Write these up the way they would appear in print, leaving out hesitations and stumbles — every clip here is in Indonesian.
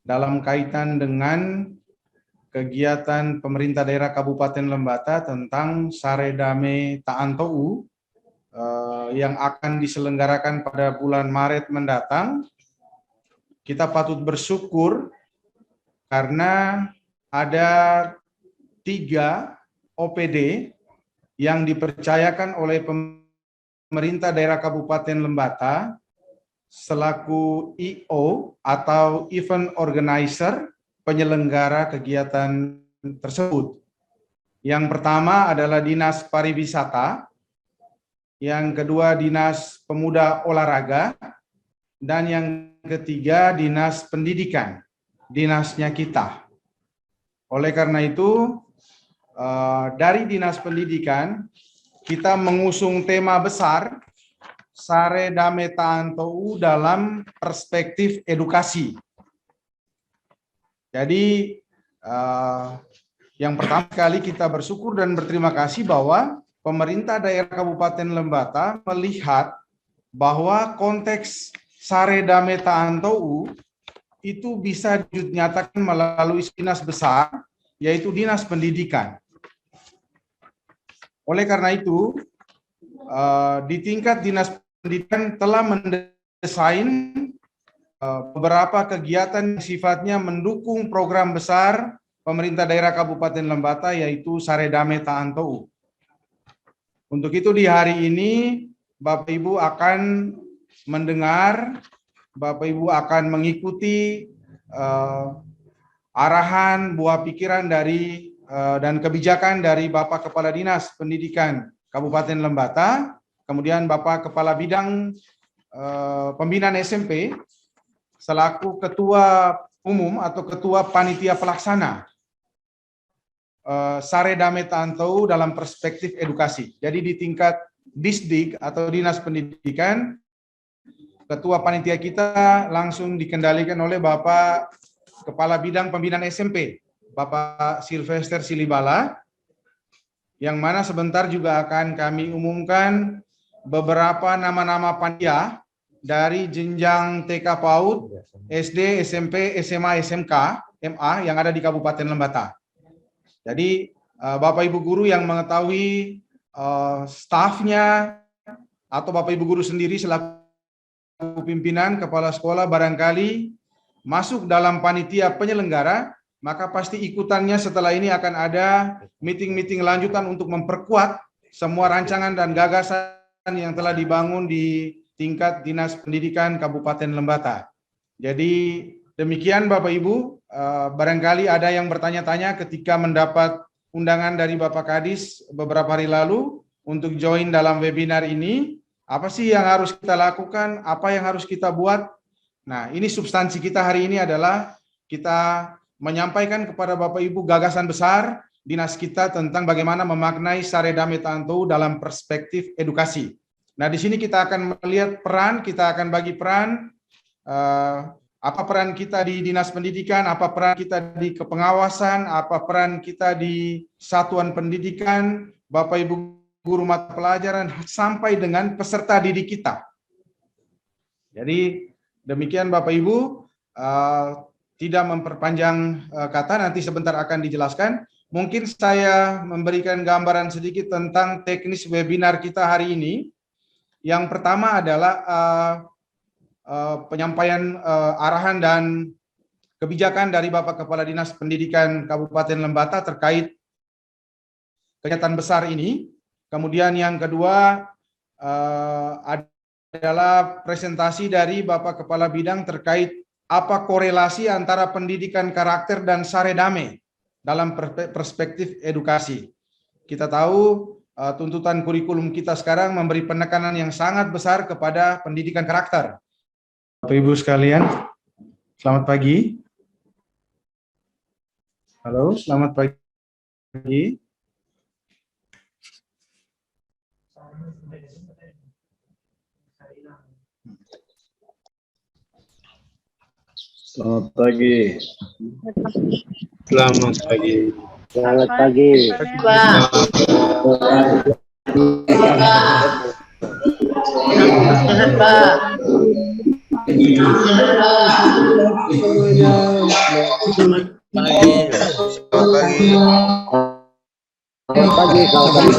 dalam kaitan dengan kegiatan pemerintah daerah Kabupaten Lembata tentang Sare Dame Taantou yang akan diselenggarakan pada bulan Maret mendatang. Kita patut bersyukur karena ada 3 OPD yang dipercayakan oleh pemerintah daerah Kabupaten Lembata selaku EO atau Event Organizer penyelenggara kegiatan tersebut. Yang pertama adalah Dinas Pariwisata, yang kedua Dinas Pemuda Olahraga, dan yang ketiga Dinas Pendidikan, dinasnya kita. Oleh karena itu, dari Dinas Pendidikan, kita mengusung tema besar Sare Dame Taantou dalam perspektif edukasi. Jadi, yang pertama kali kita bersyukur dan berterima kasih bahwa pemerintah daerah Kabupaten Lembata melihat bahwa konteks Sare Dame Taantou itu bisa dinyatakan melalui dinas besar, yaitu Dinas Pendidikan. Oleh karena itu, di tingkat Dinas Pendidikan telah mendesain beberapa kegiatan yang sifatnya mendukung program besar pemerintah daerah Kabupaten Lembata, yaitu Sare Dame Taantou. Untuk itu di hari ini Bapak Ibu akan mendengar, Bapak Ibu akan mengikuti arahan, buah pikiran dari dan kebijakan dari Bapak Kepala Dinas Pendidikan Kabupaten Lembata, kemudian Bapak Kepala Bidang Pembinaan SMP selaku Ketua Umum atau Ketua Panitia Pelaksana Sare Dame Taantou dalam perspektif edukasi. Jadi di tingkat Disdik atau Dinas Pendidikan, Ketua Panitia kita langsung dikendalikan oleh Bapak Kepala Bidang Pembinaan SMP, Bapak Sylvester Silibala, yang mana sebentar juga akan kami umumkan beberapa nama-nama panitia dari jenjang TK PAUD, SD, SMP, SMA, SMK, MA yang ada di Kabupaten Lembata. Jadi Bapak Ibu guru yang mengetahui stafnya atau Bapak Ibu guru sendiri selaku pimpinan kepala sekolah barangkali masuk dalam panitia penyelenggara, maka pasti ikutannya setelah ini akan ada meeting-meeting lanjutan untuk memperkuat semua rancangan dan gagasan yang telah dibangun di tingkat Dinas Pendidikan Kabupaten Lembata. Jadi demikian Bapak Ibu, barangkali ada yang bertanya-tanya ketika mendapat undangan dari Bapak Kadis beberapa hari lalu untuk join dalam webinar ini. Apa sih yang harus kita lakukan? Apa yang harus kita buat? Nah, ini substansi kita hari ini adalah kita menyampaikan kepada Bapak Ibu gagasan besar dinas kita tentang bagaimana memaknai Sare Dame Taantou dalam perspektif edukasi. Nah, di sini kita akan melihat peran, kita akan bagi peran, apa peran kita di Dinas Pendidikan, apa peran kita di kepengawasan, apa peran kita di satuan pendidikan, Bapak Ibu guru mata pelajaran, sampai dengan peserta didik kita. Jadi demikian Bapak Ibu, tidak memperpanjang kata, nanti sebentar akan dijelaskan. Mungkin saya memberikan gambaran sedikit tentang teknis webinar kita hari ini. Yang pertama adalah penyampaian arahan dan kebijakan dari Bapak Kepala Dinas Pendidikan Kabupaten Lembata terkait kegiatan besar ini. Kemudian yang kedua adalah presentasi dari Bapak Kepala Bidang terkait apa korelasi antara pendidikan karakter dan Sare Dame dalam perspektif edukasi. Kita tahu tuntutan kurikulum kita sekarang memberi penekanan yang sangat besar kepada pendidikan karakter. Bapak Ibu sekalian, selamat pagi. Halo, selamat pagi. Selamat pagi. Selamat pagi. Selamat pagi. Pak. Pagi kawan.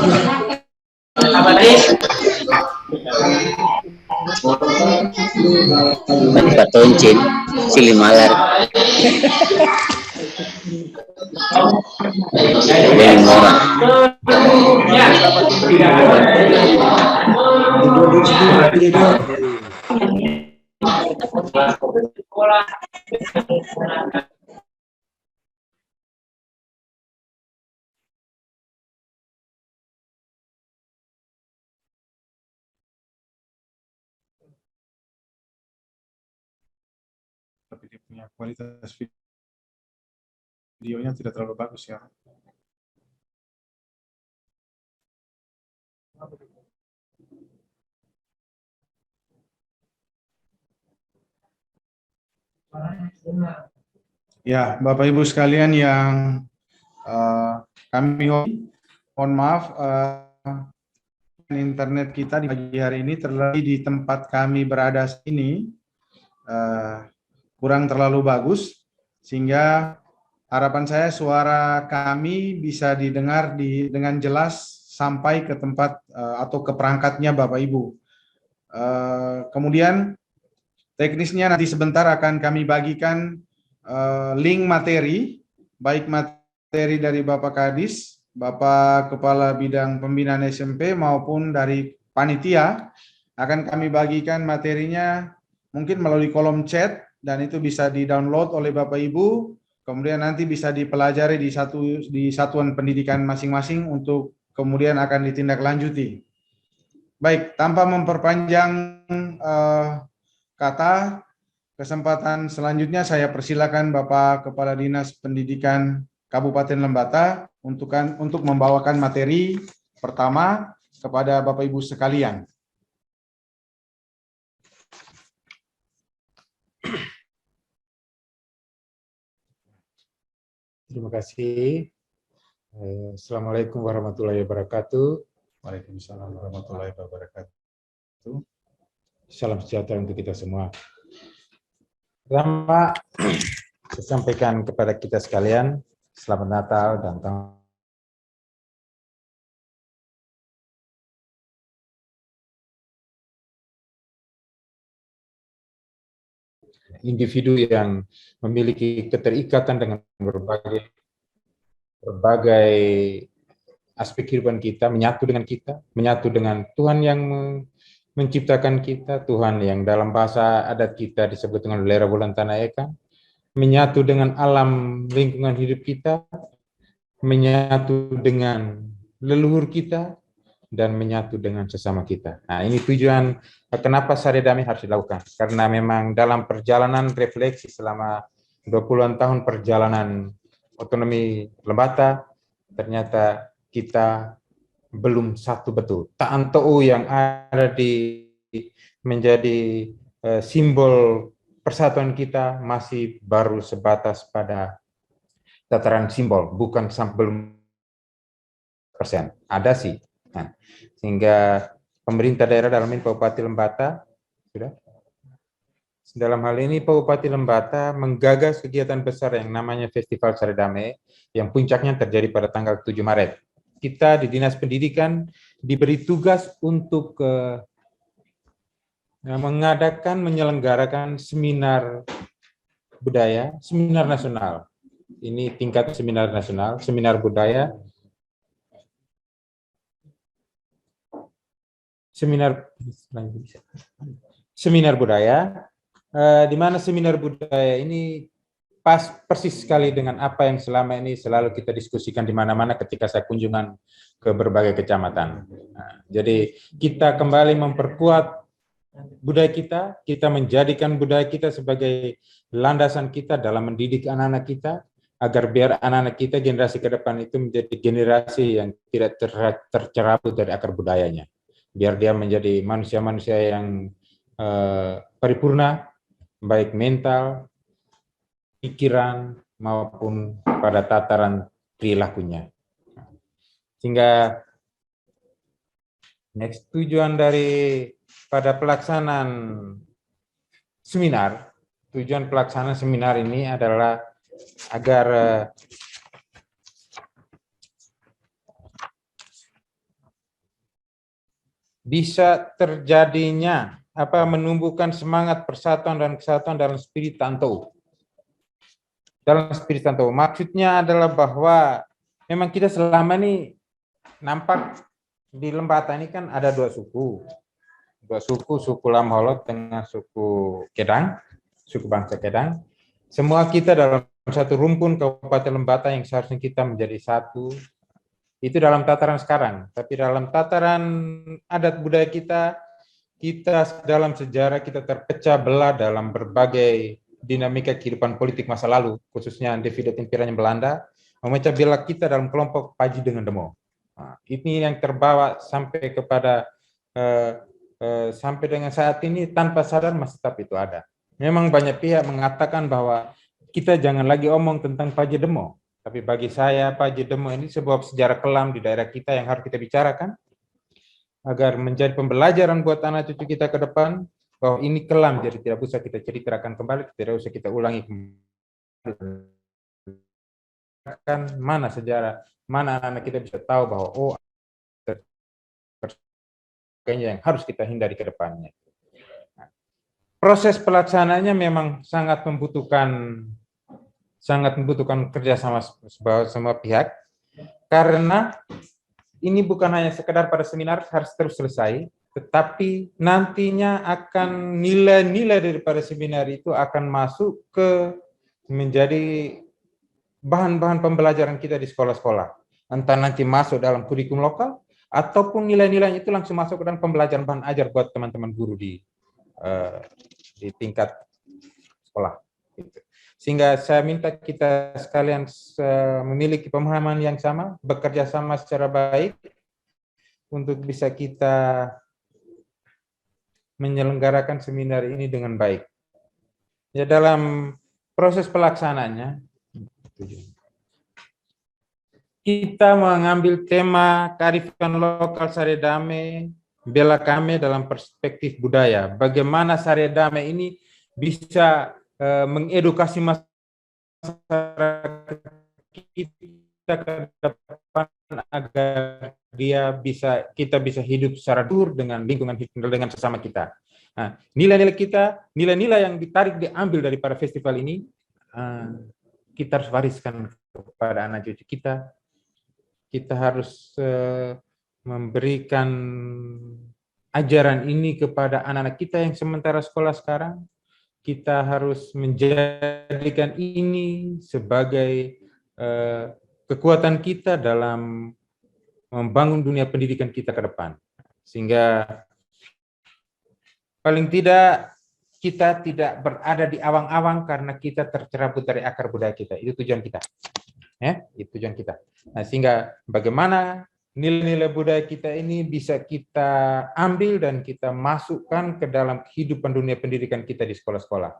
Patoncin, silimalar. Tapi dia punya kualitas videonya tidak terlalu bagus ya. Ya, Bapak Ibu sekalian yang kami mohon maaf, internet kita di pagi hari ini terlebih di tempat kami berada sini kurang terlalu bagus, sehingga harapan saya suara kami bisa didengar dengan jelas sampai ke tempat atau ke perangkatnya Bapak Ibu. Kemudian teknisnya nanti sebentar akan kami bagikan link materi, baik materi dari Bapak Kadis, Bapak Kepala Bidang Pembinaan SMP maupun dari panitia. Akan kami bagikan materinya mungkin melalui kolom chat dan itu bisa di-download oleh Bapak Ibu, kemudian nanti bisa dipelajari di satuan pendidikan masing-masing untuk kemudian akan ditindaklanjuti. Baik, tanpa memperpanjang kata, kesempatan selanjutnya saya persilakan Bapak Kepala Dinas Pendidikan Kabupaten Lembata untuk membawakan materi pertama kepada Bapak Ibu sekalian. Terima kasih. Assalamualaikum warahmatullahi wabarakatuh. Waalaikumsalam warahmatullahi wabarakatuh. Salam sejahtera untuk kita semua. Pertama, saya sampaikan kepada kita sekalian, selamat Natal dan tahun individu yang memiliki keterikatan dengan berbagai aspek kehidupan kita, menyatu dengan Tuhan yang menciptakan kita, Tuhan yang dalam bahasa adat kita disebut dengan Lera Bulan Tanah Eka, menyatu dengan alam lingkungan hidup kita, menyatu dengan leluhur kita, dan menyatu dengan sesama kita. Nah, ini tujuan kenapa Sare Damai harus dilakukan. Karena memang dalam perjalanan refleksi selama 20-an tahun perjalanan otonomi Lembata, ternyata kita belum satu betul. Ta'antou yang ada di menjadi simbol persatuan kita masih baru sebatas pada tataran simbol, bukan sampai persen. Ada sih. Nah, sehingga pemerintah daerah dalam ini Bupati Lembata sudah dalam hal ini Bupati Lembata menggagas kegiatan besar yang namanya Festival Sare Damai yang puncaknya terjadi pada tanggal 7 Maret. Kita di Dinas Pendidikan diberi tugas untuk menyelenggarakan seminar budaya, seminar nasional. Ini tingkat seminar nasional, seminar budaya. Seminar budaya, di mana seminar budaya ini persis sekali dengan apa yang selama ini selalu kita diskusikan di mana-mana ketika saya kunjungan ke berbagai kecamatan. Nah, jadi kita kembali memperkuat budaya kita menjadikan budaya kita sebagai landasan kita dalam mendidik anak-anak kita, agar biar anak-anak kita generasi ke depan itu menjadi generasi yang tidak tercerabut dari akar budayanya. Biar dia menjadi manusia-manusia yang paripurna, baik mental, pikiran, maupun pada tataran perilakunya. Sehingga next tujuan dari pada pelaksanaan seminar, tujuan pelaksanaan seminar ini adalah agar bisa terjadinya menumbuhkan semangat persatuan dan kesatuan dalam spirit Tantou. Dalam spirit Tantou. Maksudnya adalah bahwa memang kita selama ini nampak di Lembata ini kan ada dua suku, suku Lamholot dengan suku Kedang, suku bangsa Kedang. Semua kita dalam satu rumpun Kabupaten Lembata yang seharusnya kita menjadi satu. Itu dalam tataran sekarang, tapi dalam tataran adat budaya kita dalam sejarah kita terpecah belah dalam berbagai dinamika kehidupan politik masa lalu, khususnya Divided Imperianya Belanda, memecah belah kita dalam kelompok Paji dengan Demo. Nah, ini yang terbawa sampai kepada sampai dengan saat ini tanpa sadar masih tetap itu ada. Memang banyak pihak mengatakan bahwa kita jangan lagi omong tentang Paji Demo. Tapi bagi saya, Paji Demo ini sebuah sejarah kelam di daerah kita yang harus kita bicarakan, agar menjadi pembelajaran buat anak cucu kita ke depan, bahwa ini kelam, jadi tidak usah kita ceritakan kembali, tidak usah kita ulangi kembali. Mana sejarah, mana anak kita bisa tahu bahwa, oh, kayaknya yang harus kita hindari ke depannya. Nah, proses pelaksananya memang sangat membutuhkan kerjasama semua pihak, karena ini bukan hanya sekedar pada seminar harus terus selesai, tetapi nantinya akan nilai-nilai daripada seminar itu akan masuk ke menjadi bahan-bahan pembelajaran kita di sekolah-sekolah. Entah nanti masuk dalam kurikulum lokal, ataupun nilai-nilai itu langsung masuk ke dalam pembelajaran bahan ajar buat teman-teman guru di tingkat sekolah. Sehingga saya minta kita sekalian memiliki pemahaman yang sama, bekerja sama secara baik untuk bisa kita menyelenggarakan seminar ini dengan baik. Ya, dalam proses pelaksananya, kita mengambil tema kearifan lokal Saredame, bela kami dalam perspektif budaya. Bagaimana Saredame ini bisa mengedukasi masyarakat kita ke depan agar kita bisa hidup secara dur dengan lingkungan dengan sesama kita. Nah, nilai-nilai yang diambil dari para festival ini, kita harus wariskan kepada anak cucu kita. Kita harus memberikan ajaran ini kepada anak-anak kita yang sementara sekolah sekarang. Kita harus menjadikan ini sebagai kekuatan kita dalam membangun dunia pendidikan kita ke depan. Sehingga paling tidak kita tidak berada di awang-awang karena kita tercerabut dari akar budaya kita. Itu tujuan kita. Ya, itu tujuan kita. Nah, sehingga bagaimana nilai-nilai budaya kita ini bisa kita ambil dan kita masukkan ke dalam kehidupan dunia pendidikan kita di sekolah-sekolah.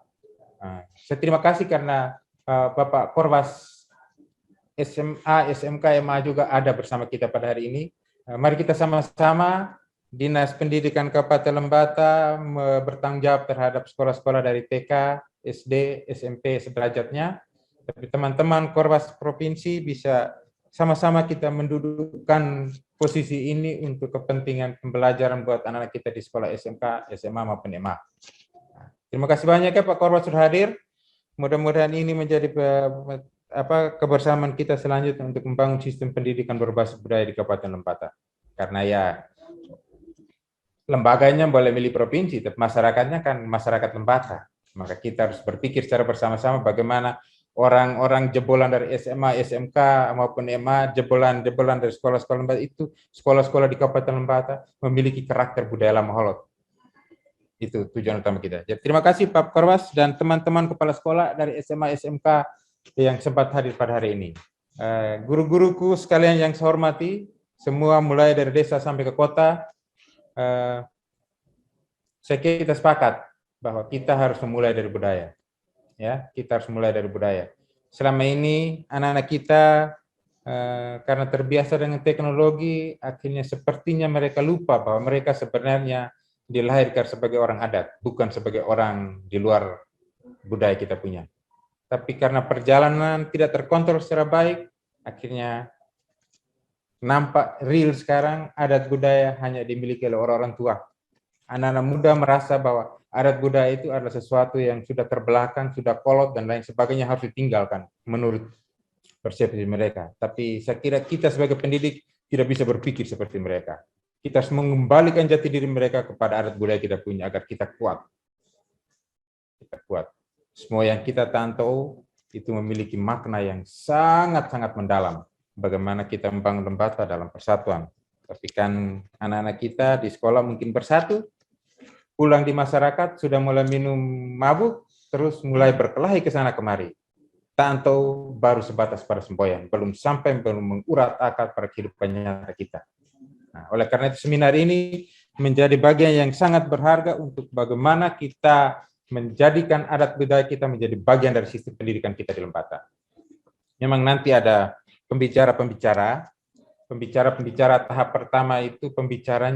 Saya terima kasih karena Bapak Korwas SMA, SMK, MA juga ada bersama kita pada hari ini. Mari kita sama-sama Dinas Pendidikan Kabupaten Lembata bertanggung jawab terhadap sekolah-sekolah dari TK, SD, SMP sederajatnya. Tapi teman-teman Korwas Provinsi bisa sama-sama kita mendudukkan posisi ini untuk kepentingan pembelajaran buat anak-anak kita di sekolah SMK, SMA maupun MA. Terima kasih banyak ya Pak Korwas sudah hadir. Mudah-mudahan ini menjadi kebersamaan kita selanjutnya untuk membangun sistem pendidikan berbasis budaya di Kabupaten Lembata. Karena ya lembaganya boleh milih provinsi, tapi masyarakatnya kan masyarakat Lembata. Maka kita harus berpikir secara bersama-sama bagaimana orang-orang jebolan dari SMA, SMK maupun MA, jebolan dari sekolah-sekolah Lembata itu, sekolah-sekolah di Kabupaten Lembata memiliki karakter budaya Lamholot. Itu tujuan utama kita. Jadi, terima kasih Pak Korwas dan teman-teman kepala sekolah dari SMA, SMK yang sempat hadir pada hari ini. Guru-guruku sekalian yang saya hormati, semua mulai dari desa sampai ke kota, saya kira kita sepakat bahwa kita harus memulai dari budaya. Ya, kita harus mulai dari budaya. Selama ini anak-anak kita karena terbiasa dengan teknologi, akhirnya sepertinya mereka lupa bahwa mereka sebenarnya dilahirkan sebagai orang adat, bukan sebagai orang di luar budaya kita punya. Tapi karena perjalanan tidak terkontrol secara baik, akhirnya nampak real sekarang adat budaya hanya dimiliki oleh orang-orang tua. Anak-anak muda merasa bahwa adat budaya itu adalah sesuatu yang sudah terbelakang, sudah kolot, dan lain sebagainya harus ditinggalkan menurut persepsi mereka. Tapi saya kira kita sebagai pendidik tidak bisa berpikir seperti mereka. Kita harus mengembalikan jati diri mereka kepada adat budaya kita punya agar kita kuat. Kita kuat. Semua yang kita tantau itu memiliki makna yang sangat-sangat mendalam. Bagaimana kita membangun lembata dalam persatuan. Tapi kan anak-anak kita di sekolah mungkin bersatu, pulang di masyarakat sudah mulai minum mabuk, terus mulai berkelahi ke sana kemari. Tantau baru sebatas pada semboyan, belum mengurat akar pada kehidupan nyata kita. Nah, oleh karena itu seminar ini menjadi bagian yang sangat berharga untuk bagaimana kita menjadikan adat budaya kita menjadi bagian dari sistem pendidikan kita di Lembata. Memang nanti ada pembicara tahap pertama itu pembicara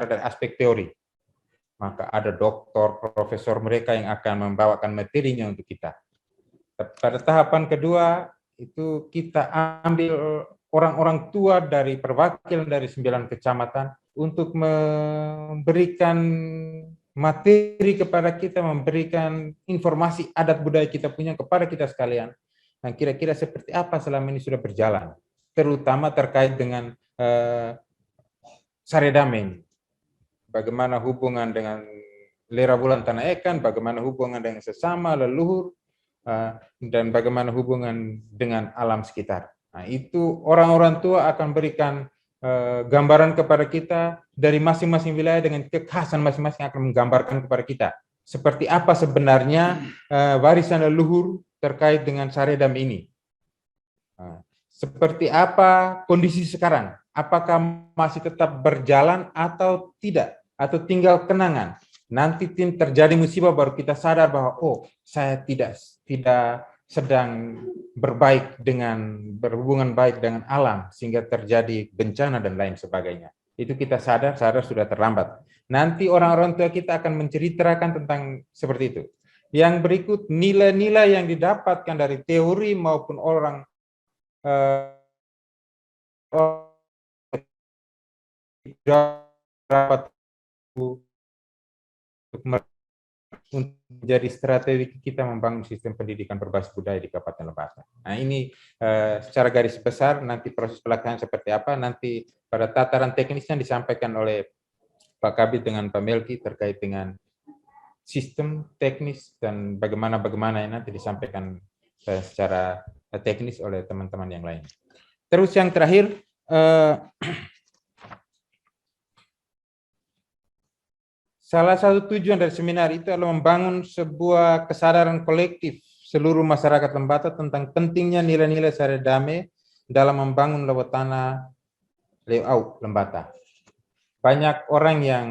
dari aspek teori. Maka ada doktor, profesor mereka yang akan membawakan materinya untuk kita. Pada tahapan kedua itu kita ambil orang-orang tua dari perwakilan dari 9 kecamatan untuk memberikan materi kepada kita, memberikan informasi adat budaya kita punya kepada kita sekalian. Nah, kira-kira seperti apa selama ini sudah berjalan, terutama terkait dengan Saredame. Bagaimana hubungan dengan Lera Bulan Tanah Ekan, bagaimana hubungan dengan sesama leluhur, dan bagaimana hubungan dengan alam sekitar. Nah, itu orang-orang tua akan berikan gambaran kepada kita dari masing-masing wilayah dengan kekhasan masing-masing akan menggambarkan kepada kita seperti apa sebenarnya warisan leluhur terkait dengan Saredam ini. Seperti apa kondisi sekarang? Apakah masih tetap berjalan atau tidak? Atau tinggal kenangan? Nanti terjadi musibah baru kita sadar bahwa oh, saya tidak sedang berhubungan baik dengan alam sehingga terjadi bencana dan lain sebagainya. Itu kita sadar sudah terlambat. Nanti orang-orang tua kita akan menceritakan tentang seperti itu. Yang berikut nilai-nilai yang didapatkan dari teori maupun orang dapat untuk menjadi strategi kita membangun sistem pendidikan berbasis budaya di Kabupaten Lembata. Nah, ini secara garis besar nanti proses pelaksanaan seperti apa nanti pada tataran teknisnya disampaikan oleh Pak Kabid dengan Pak Melki terkait dengan sistem teknis dan bagaimana yang nanti disampaikan secara teknis oleh teman-teman yang lain. Terus yang terakhir salah satu tujuan dari seminar itu adalah membangun sebuah kesadaran kolektif seluruh masyarakat Lembata tentang pentingnya nilai-nilai Saredame dalam membangun lewatana layout Lembata. Banyak orang yang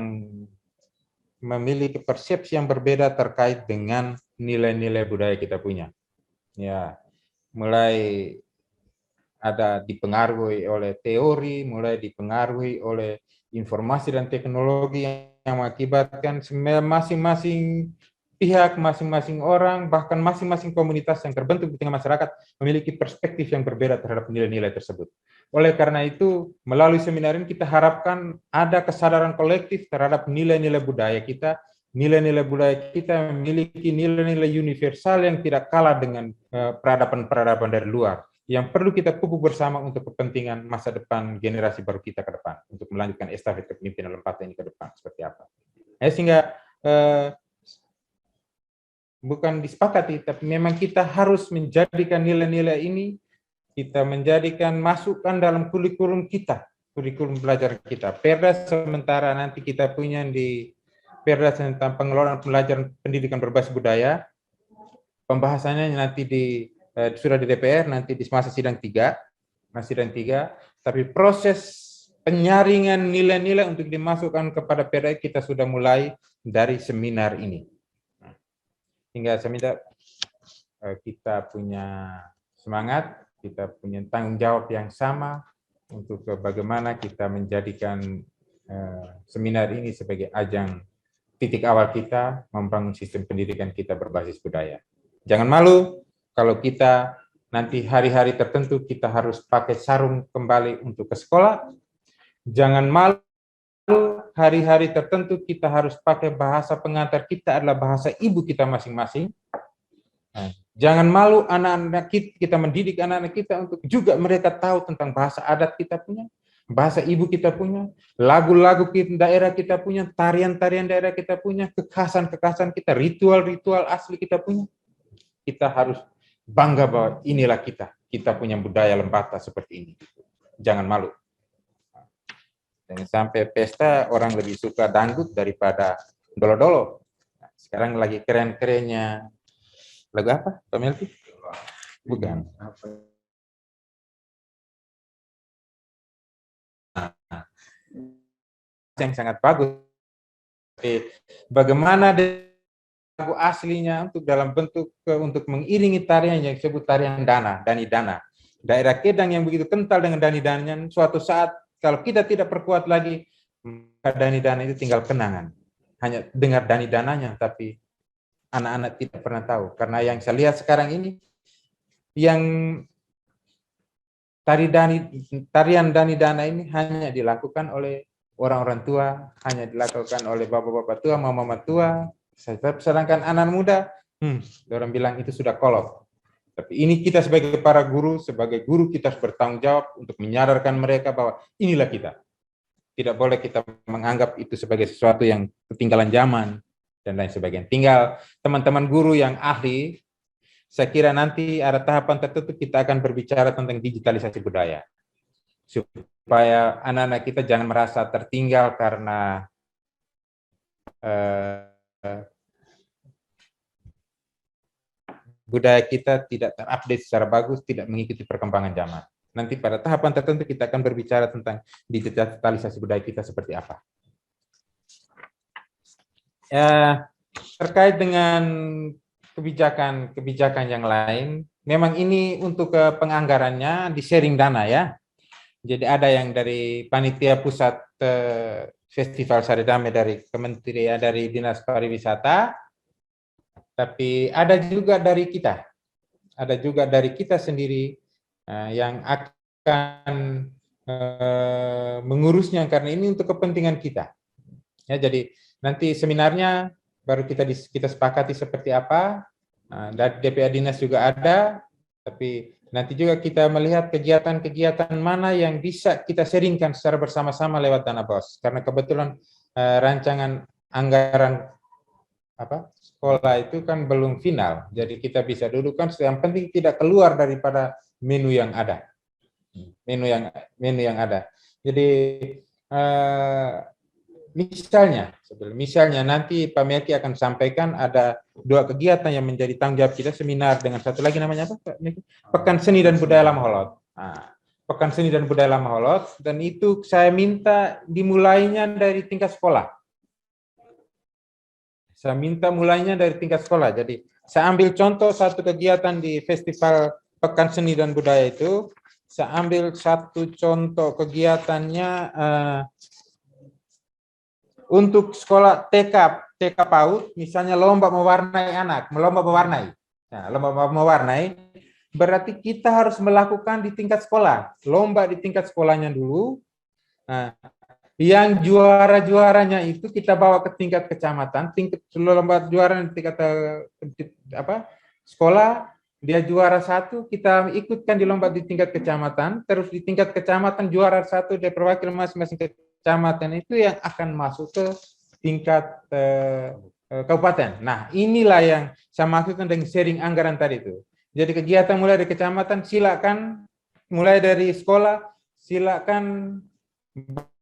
memiliki persepsi yang berbeda terkait dengan nilai-nilai budaya kita punya. Ya, mulai ada dipengaruhi oleh teori, mulai dipengaruhi oleh informasi dan teknologi yang mengakibatkan masing-masing pihak, masing-masing orang, bahkan masing-masing komunitas yang terbentuk di tengah masyarakat memiliki perspektif yang berbeda terhadap nilai-nilai tersebut. Oleh karena itu, melalui seminar ini kita harapkan ada kesadaran kolektif terhadap nilai-nilai budaya kita. Nilai-nilai budaya kita memiliki nilai-nilai universal yang tidak kalah dengan peradaban-peradaban dari luar, yang perlu kita pupuk bersama untuk kepentingan masa depan generasi baru kita ke depan, untuk melanjutkan estafet kepemimpinan Lembata ini ke depan seperti apa. Sehingga bukan disepakati, tapi memang kita harus menjadikan nilai-nilai ini, kita menjadikan masukan dalam kurikulum kita, kurikulum belajar kita. Perda sementara nanti kita punya di Perda tentang pengelolaan pelajaran pendidikan berbasis budaya, pembahasannya nanti sudah di DPR, nanti di masa sidang 3, tapi proses penyaringan nilai-nilai untuk dimasukkan kepada Perda kita sudah mulai dari seminar ini. Hingga saya minta kita punya semangat, kita punya tanggung jawab yang sama untuk bagaimana kita menjadikan seminar ini sebagai ajang titik awal kita membangun sistem pendidikan kita berbasis budaya. Jangan malu, Kalau kita nanti hari-hari tertentu kita harus pakai sarung kembali untuk ke sekolah, jangan malu hari-hari tertentu kita harus pakai bahasa pengantar kita adalah bahasa ibu kita masing-masing. Nah, jangan malu anak-anak kita mendidik anak-anak kita untuk juga mereka tahu tentang bahasa adat kita punya, bahasa ibu kita punya, lagu-lagu daerah kita punya, tarian-tarian daerah kita punya, kekhasan-kekhasan kita, ritual-ritual asli kita punya. Kita harus bangga bahwa inilah kita punya budaya Lembata seperti ini. Jangan malu. Jangan sampai pesta orang lebih suka dangdut daripada dolo-dolo. Nah, sekarang lagi keren-kerennya lagu apa, Pak Melki? Bukan. Nah, yang sangat bagus. Bagaimana lagu aslinya untuk dalam bentuk untuk mengiringi tarian yang disebut tarian dani dana. Daerah Kedang yang begitu kental dengan dani-danian, suatu saat kalau kita tidak perkuat lagi, dani dana itu tinggal kenangan. Hanya dengar dani dananya, tapi anak-anak tidak pernah tahu. Karena yang saya lihat sekarang ini, yang tarian dani dana ini hanya dilakukan oleh orang-orang tua, hanya dilakukan oleh bapak-bapak tua, mama-mama tua, sedangkan anak muda, orang bilang itu sudah kolot. Tapi ini kita sebagai para guru, kita harus bertanggung jawab untuk menyadarkan mereka bahwa inilah kita. Tidak boleh kita menganggap itu sebagai sesuatu yang ketinggalan zaman dan lain sebagainya. Tinggal teman-teman guru yang ahli, saya kira nanti ada tahapan tertentu kita akan berbicara tentang digitalisasi budaya. Supaya anak-anak kita jangan merasa tertinggal karena budaya kita tidak terupdate secara bagus, tidak mengikuti perkembangan zaman. Nanti pada tahapan tertentu kita akan berbicara tentang digitalisasi budaya kita seperti apa. Terkait dengan kebijakan yang lain, memang ini untuk penganggarannya di sharing dana ya. Jadi ada yang dari panitia pusat Festival Sari Damai dari Kementerian dari Dinas Pariwisata. Tapi ada juga dari kita sendiri yang akan mengurusnya karena ini untuk kepentingan kita. Ya, jadi nanti seminarnya baru kita sepakati seperti apa. Dari DPA Dinas juga ada, tapi nanti juga kita melihat kegiatan-kegiatan mana yang bisa kita sharingkan secara bersama-sama lewat dana BOS. Karena kebetulan rancangan anggaran sekolah itu kan belum final, jadi kita bisa dudukan. Yang penting tidak keluar daripada menu yang ada, menu yang ada. Jadi misalnya nanti Pak Melki akan sampaikan ada 2 kegiatan yang menjadi tanggung jawab kita, seminar dengan satu lagi namanya apa Pak Melki? Pekan Seni dan Budaya Lamaholot. Pekan Seni dan Budaya Lamaholot, dan itu saya minta dimulainya dari tingkat sekolah. Saya minta mulainya dari tingkat sekolah. Jadi saya ambil contoh satu kegiatan di Festival Pekan Seni dan Budaya itu. Saya ambil satu contoh kegiatannya untuk sekolah TK PAUD, misalnya lomba mewarnai anak, lomba mewarnai. Berarti kita harus melakukan di tingkat sekolah, lomba di tingkat sekolahnya dulu. Yang juara-juaranya itu kita bawa ke tingkat kecamatan, lomba juara di tingkat sekolah, dia juara 1, kita ikutkan di lomba di tingkat kecamatan, terus di tingkat kecamatan juara 1 dia perwakilan masing-masing kecamatan itu yang akan masuk ke tingkat kabupaten. Nah, inilah yang saya maksudkan dengan sharing anggaran tadi itu. Jadi kegiatan mulai dari kecamatan, silakan, mulai dari sekolah, silakan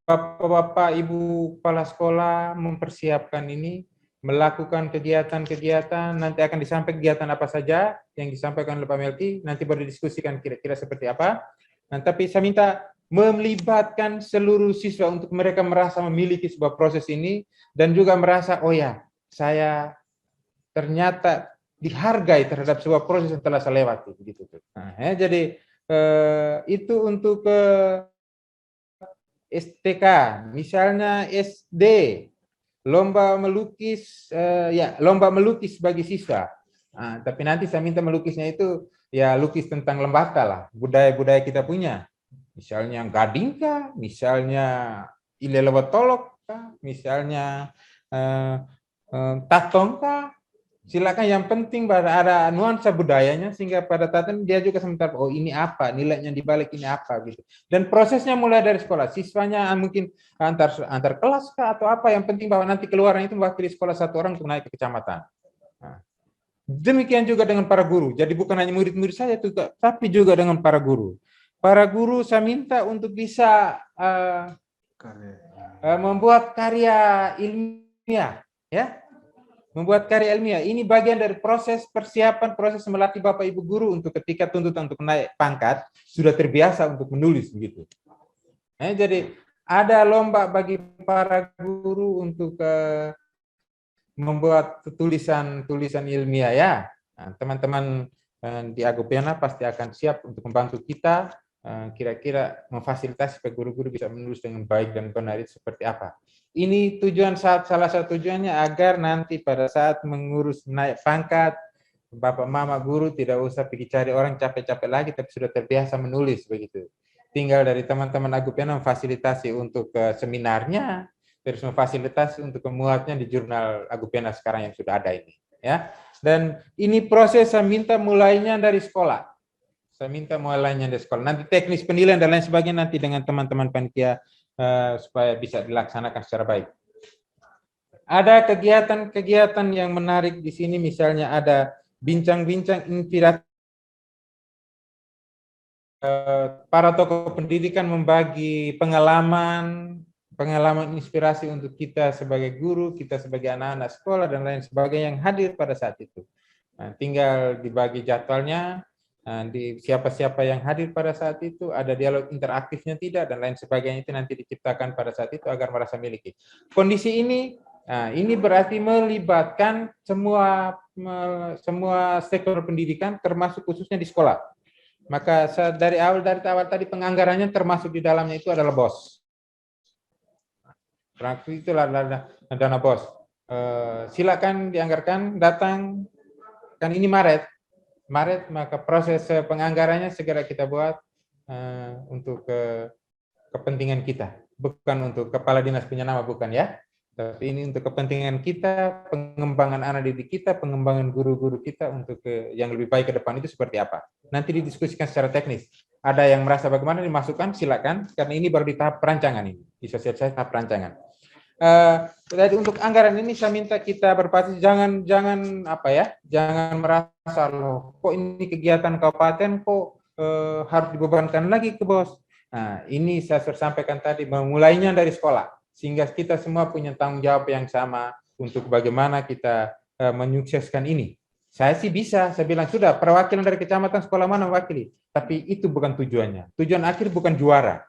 Bapak-bapak, Ibu kepala sekolah mempersiapkan ini, melakukan kegiatan-kegiatan, nanti akan disampaikan kegiatan apa saja yang disampaikan oleh Pak Melki, nanti baru didiskusikan kira-kira seperti apa. Nah, tapi saya minta melibatkan seluruh siswa untuk mereka merasa memiliki sebuah proses ini, dan juga merasa, oh ya, saya ternyata dihargai terhadap sebuah proses yang telah saya lewati. Begitu. Nah, jadi itu untuk STK, misalnya SD, lomba melukis bagi siswa. Tapi nanti saya minta melukisnya itu ya lukis tentang Lembata lah, budaya-budaya kita punya. Misalnya Gading kah, misalnya Ilelewotolok kah, misalnya Tatong kah. Silakan, yang penting ada nuansa budayanya sehingga pada saat dia juga sementara oh ini apa nilainya di balik ini apa gitu. Dan prosesnya mulai dari sekolah, siswanya mungkin antar kelas kah atau apa, yang penting bahwa nanti keluaran itu mewakili sekolah satu orang untuk naik ke kecamatan. Nah, demikian juga dengan para guru. Jadi bukan hanya murid-murid saja juga, tapi juga dengan para guru. Para guru saya minta untuk bisa membuat karya ilmiah, ya. Membuat karya ilmiah ini bagian dari proses persiapan, proses melatih Bapak Ibu guru untuk ketika tuntutan untuk naik pangkat sudah terbiasa untuk menulis begitu. Jadi ada lomba bagi para guru untuk membuat tulisan ilmiah ya. Teman-teman di Agopiana pasti akan siap untuk membantu kita kira-kira memfasilitasi supaya guru-guru bisa menulis dengan baik dan benar itu seperti apa. Ini tujuan salah satu tujuannya agar nanti pada saat mengurus naik pangkat, Bapak Mama guru tidak usah pergi cari orang capek-capek lagi, tapi sudah terbiasa menulis begitu. Tinggal dari teman-teman Agopiana memfasilitasi untuk seminarnya, terus memfasilitasi untuk memuatnya di jurnal Agopiana sekarang yang sudah ada ini. Ya, dan ini proses saya minta mulainya dari sekolah. Saya minta mulainya dari sekolah. Nanti teknis penilaian dan lain sebagainya nanti dengan teman-teman panitia supaya bisa dilaksanakan secara baik. Ada kegiatan-kegiatan yang menarik di sini, misalnya ada bincang-bincang inspiratif. Para tokoh pendidikan membagi pengalaman inspirasi untuk kita sebagai guru, kita sebagai anak-anak sekolah dan lain sebagainya yang hadir pada saat itu. Nah, tinggal dibagi jadwalnya. Di siapa-siapa yang hadir pada saat itu, ada dialog interaktifnya tidak, dan lain sebagainya itu nanti diciptakan pada saat itu agar merasa miliki. Kondisi ini berarti melibatkan semua sektor pendidikan, termasuk khususnya di sekolah. Maka dari awal tadi penganggarannya termasuk di dalamnya itu adalah BOS. Berarti itulah dana BOS. Silakan dianggarkan, datang, kan ini Maret, maka proses penganggarannya segera kita buat untuk kepentingan kita, bukan untuk kepala dinas punya nama, bukan ya, tapi ini untuk kepentingan kita, pengembangan anak didik kita, pengembangan guru-guru kita untuk yang lebih baik ke depan itu seperti apa. Nanti didiskusikan secara teknis. Ada yang merasa bagaimana dimasukkan, silakan, karena ini baru di tahap perancangan ini, di sosialisasi tahap perancangan. Jadi untuk anggaran ini saya minta kita berpartisipasi, jangan merasa loh kok ini kegiatan kabupaten kok harus dibebankan lagi ke BOS. Nah, ini saya sudah sampaikan tadi, memulainya dari sekolah sehingga kita semua punya tanggung jawab yang sama untuk bagaimana kita menyukseskan ini. Saya sih bisa, saya bilang sudah perwakilan dari kecamatan sekolah mana mewakili, tapi itu bukan tujuannya. Tujuan akhir bukan juara,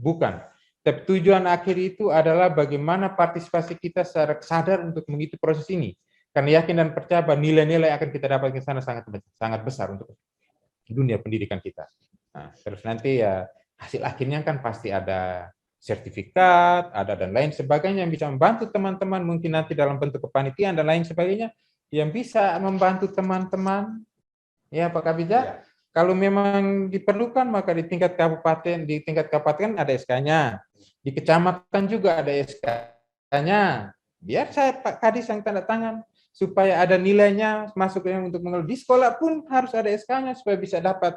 bukan. Tapi tujuan akhir itu adalah bagaimana partisipasi kita secara sadar untuk mengikuti proses ini. Karena yakin dan percaya bahwa nilai-nilai akan kita dapatkan sana sangat besar untuk dunia pendidikan kita. Nah, terus nanti ya hasil akhirnya kan pasti ada sertifikat, ada dan lain sebagainya yang bisa membantu teman-teman, mungkin nanti dalam bentuk kepanitiaan dan lain sebagainya yang bisa membantu teman-teman. Ya Pak Kabija, ya. Kalau memang diperlukan maka di tingkat kabupaten ada SK-nya. Di kecamatan juga ada SK-nya. Biar saya Pak Kadis yang tanda tangan supaya ada nilainya masuk untuk mengelola. Di sekolah pun harus ada SK-nya supaya bisa dapat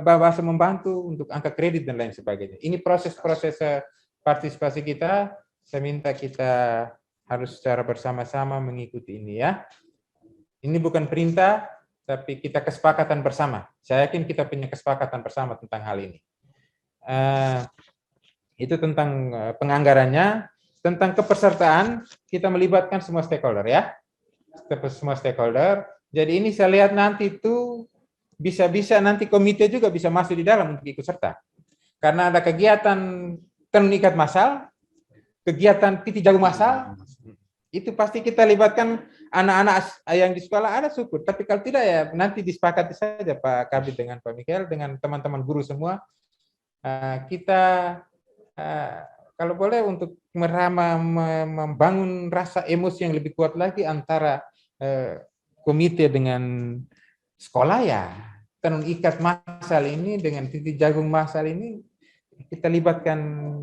bahasa membantu untuk angka kredit dan lain sebagainya. Ini proses-proses partisipasi kita. Saya minta kita harus secara bersama-sama mengikuti ini ya. Ini bukan perintah, tapi kita kesepakatan bersama. Saya yakin kita punya kesepakatan bersama tentang hal ini. Itu tentang penganggarannya. Tentang kepesertaan, kita melibatkan semua stakeholder ya. Semua stakeholder. Jadi ini saya lihat nanti itu bisa nanti komite juga bisa masuk di dalam untuk ikut serta. Karena ada kegiatan tenun ikat massal, kegiatan titik jagung massal, itu pasti kita libatkan anak-anak yang di sekolah ada syukur. Tapi kalau tidak ya nanti disepakati saja Pak Kabit dengan Pak Mikael, dengan teman-teman guru semua. Kita kalau boleh untuk membangun rasa emosi yang lebih kuat lagi antara komite dengan sekolah ya, tenun ikat masal ini dengan titik jagung masal ini kita libatkan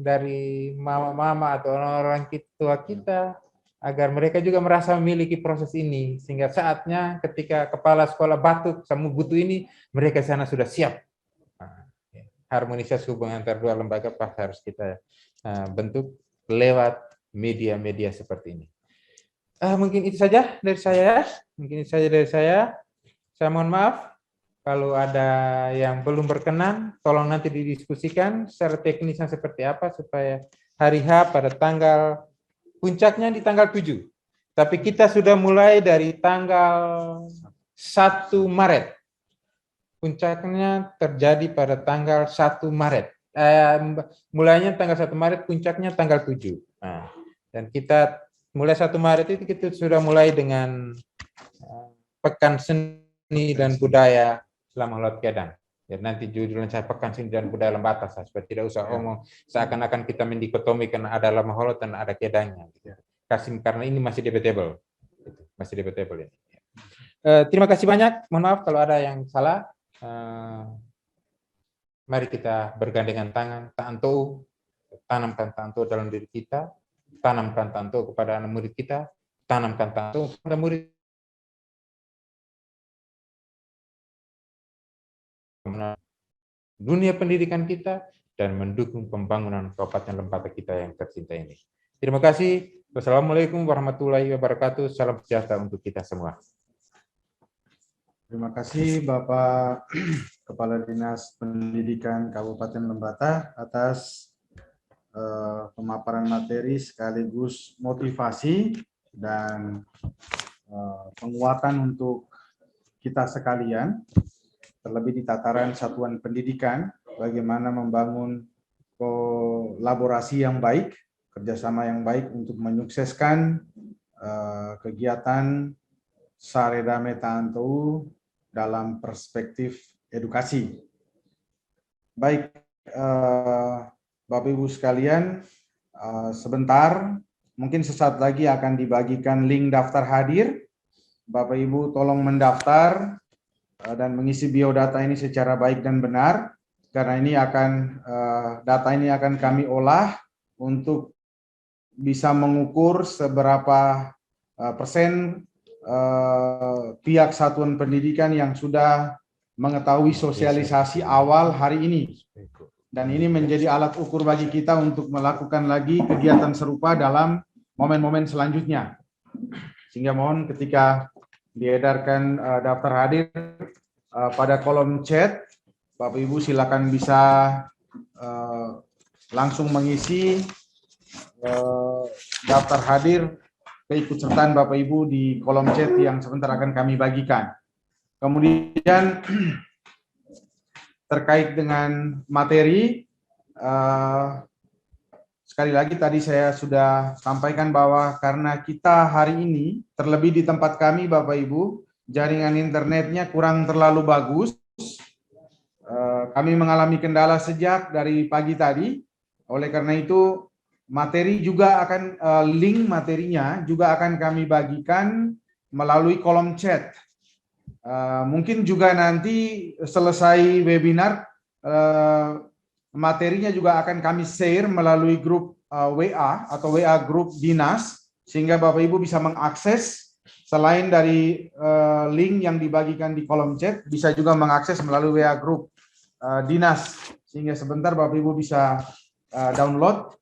dari mama-mama atau orang-orang tua kita agar mereka juga merasa memiliki proses ini, sehingga saatnya ketika kepala sekolah batuk sama butuh ini, mereka sana sudah siap. Harmonisasi hubungan antara dua lembaga harus kita bentuk lewat media-media seperti ini. Mungkin itu saja dari saya. Saya mohon maaf kalau ada yang belum berkenan, tolong nanti didiskusikan secara teknisnya seperti apa supaya hari H pada tanggal puncaknya di tanggal 7. Tapi kita sudah mulai dari tanggal 1 Maret. Puncaknya terjadi pada tanggal 1 Maret. Mulainya tanggal 1 Maret, puncaknya tanggal 7. Nah, dan kita mulai 1 Maret itu kita sudah mulai dengan Pekan Seni dan Budaya Lamaholot Kedang. Ya, nanti judulnya saya Pekan Seni dan Budaya Lembata, supaya tidak usah ngomong seakan-akan kita mendikotomikan ada Lamaholot dan ada Kedangnya. Gitu. Karena ini masih debatable. Masih debatable ini. Terima kasih banyak. Mohon maaf kalau ada yang salah. Mari kita bergandengan tangan, tanamkan tanto dalam diri kita, tanamkan tanto kepada anak murid kita, tanamkan tanto kepada murid dunia pendidikan kita dan mendukung pembangunan Kabupaten Lembata kita yang tercinta ini. Terima kasih. Wassalamualaikum warahmatullahi wabarakatuh. Salam sejahtera untuk kita semua. Terima kasih Bapak Kepala Dinas Pendidikan Kabupaten Lembata atas pemaparan materi sekaligus motivasi dan penguatan untuk kita sekalian, terlebih di tataran satuan pendidikan, bagaimana membangun kolaborasi yang baik, kerjasama yang baik untuk menyukseskan kegiatan Saredame Tantou dalam perspektif edukasi. Baik, Bapak Ibu sekalian, sebentar, mungkin sesaat lagi akan dibagikan link daftar hadir. Bapak Ibu tolong mendaftar dan mengisi biodata ini secara baik dan benar, karena ini data ini akan kami olah untuk bisa mengukur seberapa persen pihak satuan pendidikan yang sudah mengetahui sosialisasi awal hari ini. Dan ini menjadi alat ukur bagi kita untuk melakukan lagi kegiatan serupa dalam momen-momen selanjutnya. Sehingga mohon ketika diedarkan daftar hadir pada kolom chat, Bapak Ibu silakan bisa langsung mengisi daftar hadir keikutsertaan Bapak Ibu di kolom chat yang sebentar akan kami bagikan. Kemudian terkait dengan materi, sekali lagi tadi saya sudah sampaikan bahwa karena kita hari ini, terlebih di tempat kami Bapak Ibu, jaringan internetnya kurang terlalu bagus. Kami mengalami kendala sejak dari pagi tadi, oleh karena itu materi juga akan link materinya juga akan kami bagikan melalui kolom chat. Mungkin juga nanti selesai webinar materinya juga akan kami share melalui grup WA atau WA grup dinas, sehingga Bapak Ibu bisa mengakses selain dari link yang dibagikan di kolom chat, bisa juga mengakses melalui WA grup dinas, sehingga sebentar Bapak Ibu bisa download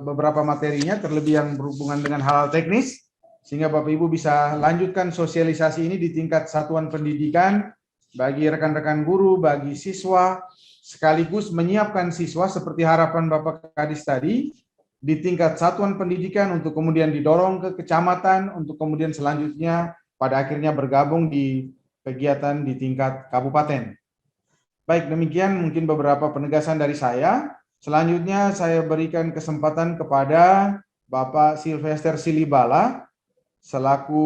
beberapa materinya, terlebih yang berhubungan dengan hal teknis, sehingga Bapak Ibu bisa lanjutkan sosialisasi ini di tingkat satuan pendidikan bagi rekan-rekan guru, bagi siswa, sekaligus menyiapkan siswa seperti harapan Bapak Kadis tadi di tingkat satuan pendidikan untuk kemudian didorong ke kecamatan, untuk kemudian selanjutnya pada akhirnya bergabung di kegiatan di tingkat kabupaten. Baik, demikian mungkin beberapa penegasan dari saya. Selanjutnya saya berikan kesempatan kepada Bapak Sylvester Silibala selaku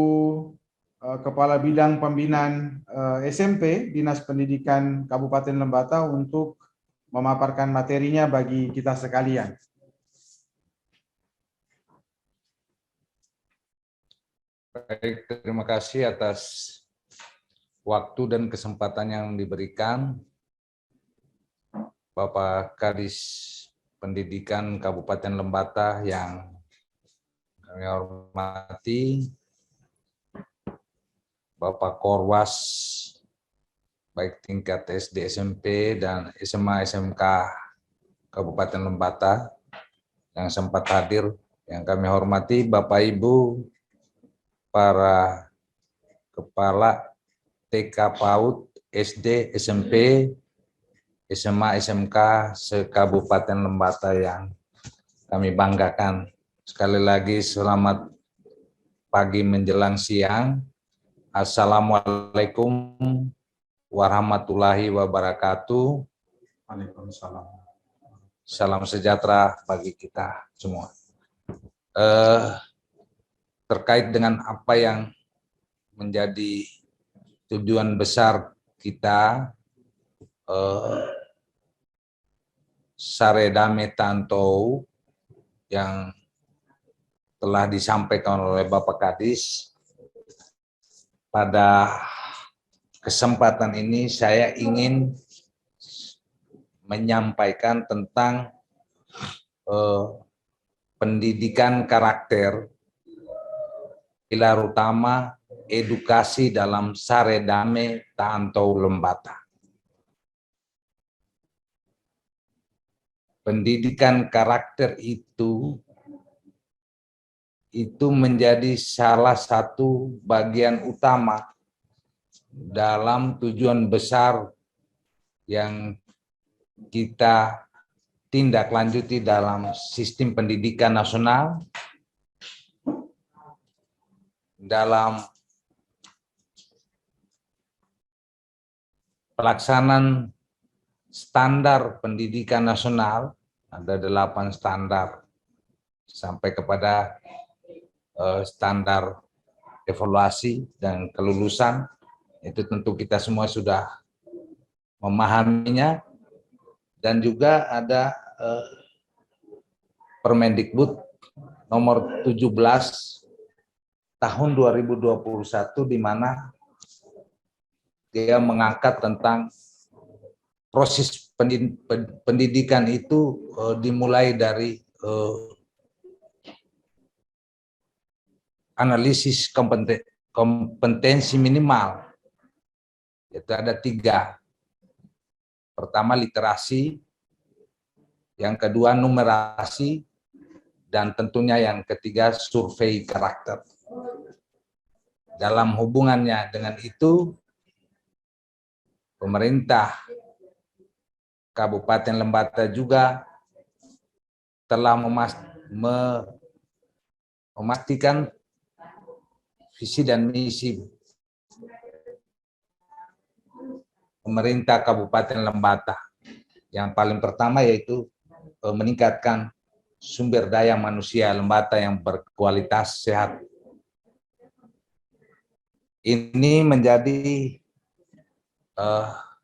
Kepala Bidang Pembinaan SMP Dinas Pendidikan Kabupaten Lembata untuk memaparkan materinya bagi kita sekalian. Baik, terima kasih atas waktu dan kesempatan yang diberikan Bapak Kadis Pendidikan Kabupaten Lembata yang kami hormati, Bapak Korwas, baik tingkat SD, SMP, dan SMA, SMK Kabupaten Lembata yang sempat hadir, yang kami hormati Bapak Ibu, para Kepala TK PAUD, SD, SMP, SMA, SMK se-Kabupaten Lembata yang kami banggakan. Sekali lagi selamat pagi menjelang siang. Assalamualaikum warahmatullahi wabarakatuh. Waalaikumsalam. Salam sejahtera bagi kita semua. Terkait dengan apa yang menjadi tujuan besar kita, Saredame Tantou yang telah disampaikan oleh Bapak Kadis, pada kesempatan ini saya ingin menyampaikan tentang pendidikan karakter, pilar utama edukasi dalam Saredame Tantou Lembata. Pendidikan karakter itu menjadi salah satu bagian utama dalam tujuan besar yang kita tindak lanjuti dalam sistem pendidikan nasional, dalam pelaksanaan standar pendidikan nasional. Ada 8 standar sampai kepada standar evaluasi dan kelulusan. Itu tentu kita semua sudah memahaminya. Dan juga ada Permendikbud nomor 17 tahun 2021 di mana dia mengangkat tentang proses pendidikan itu dimulai dari analisis kompetensi minimal. Itu ada 3. Pertama literasi, yang kedua numerasi, dan tentunya yang ketiga survei karakter. Dalam hubungannya dengan itu, pemerintah Kabupaten Lembata juga telah memastikan visi dan misi pemerintah Kabupaten Lembata. Yang paling pertama yaitu meningkatkan sumber daya manusia Lembata yang berkualitas sehat. Ini menjadi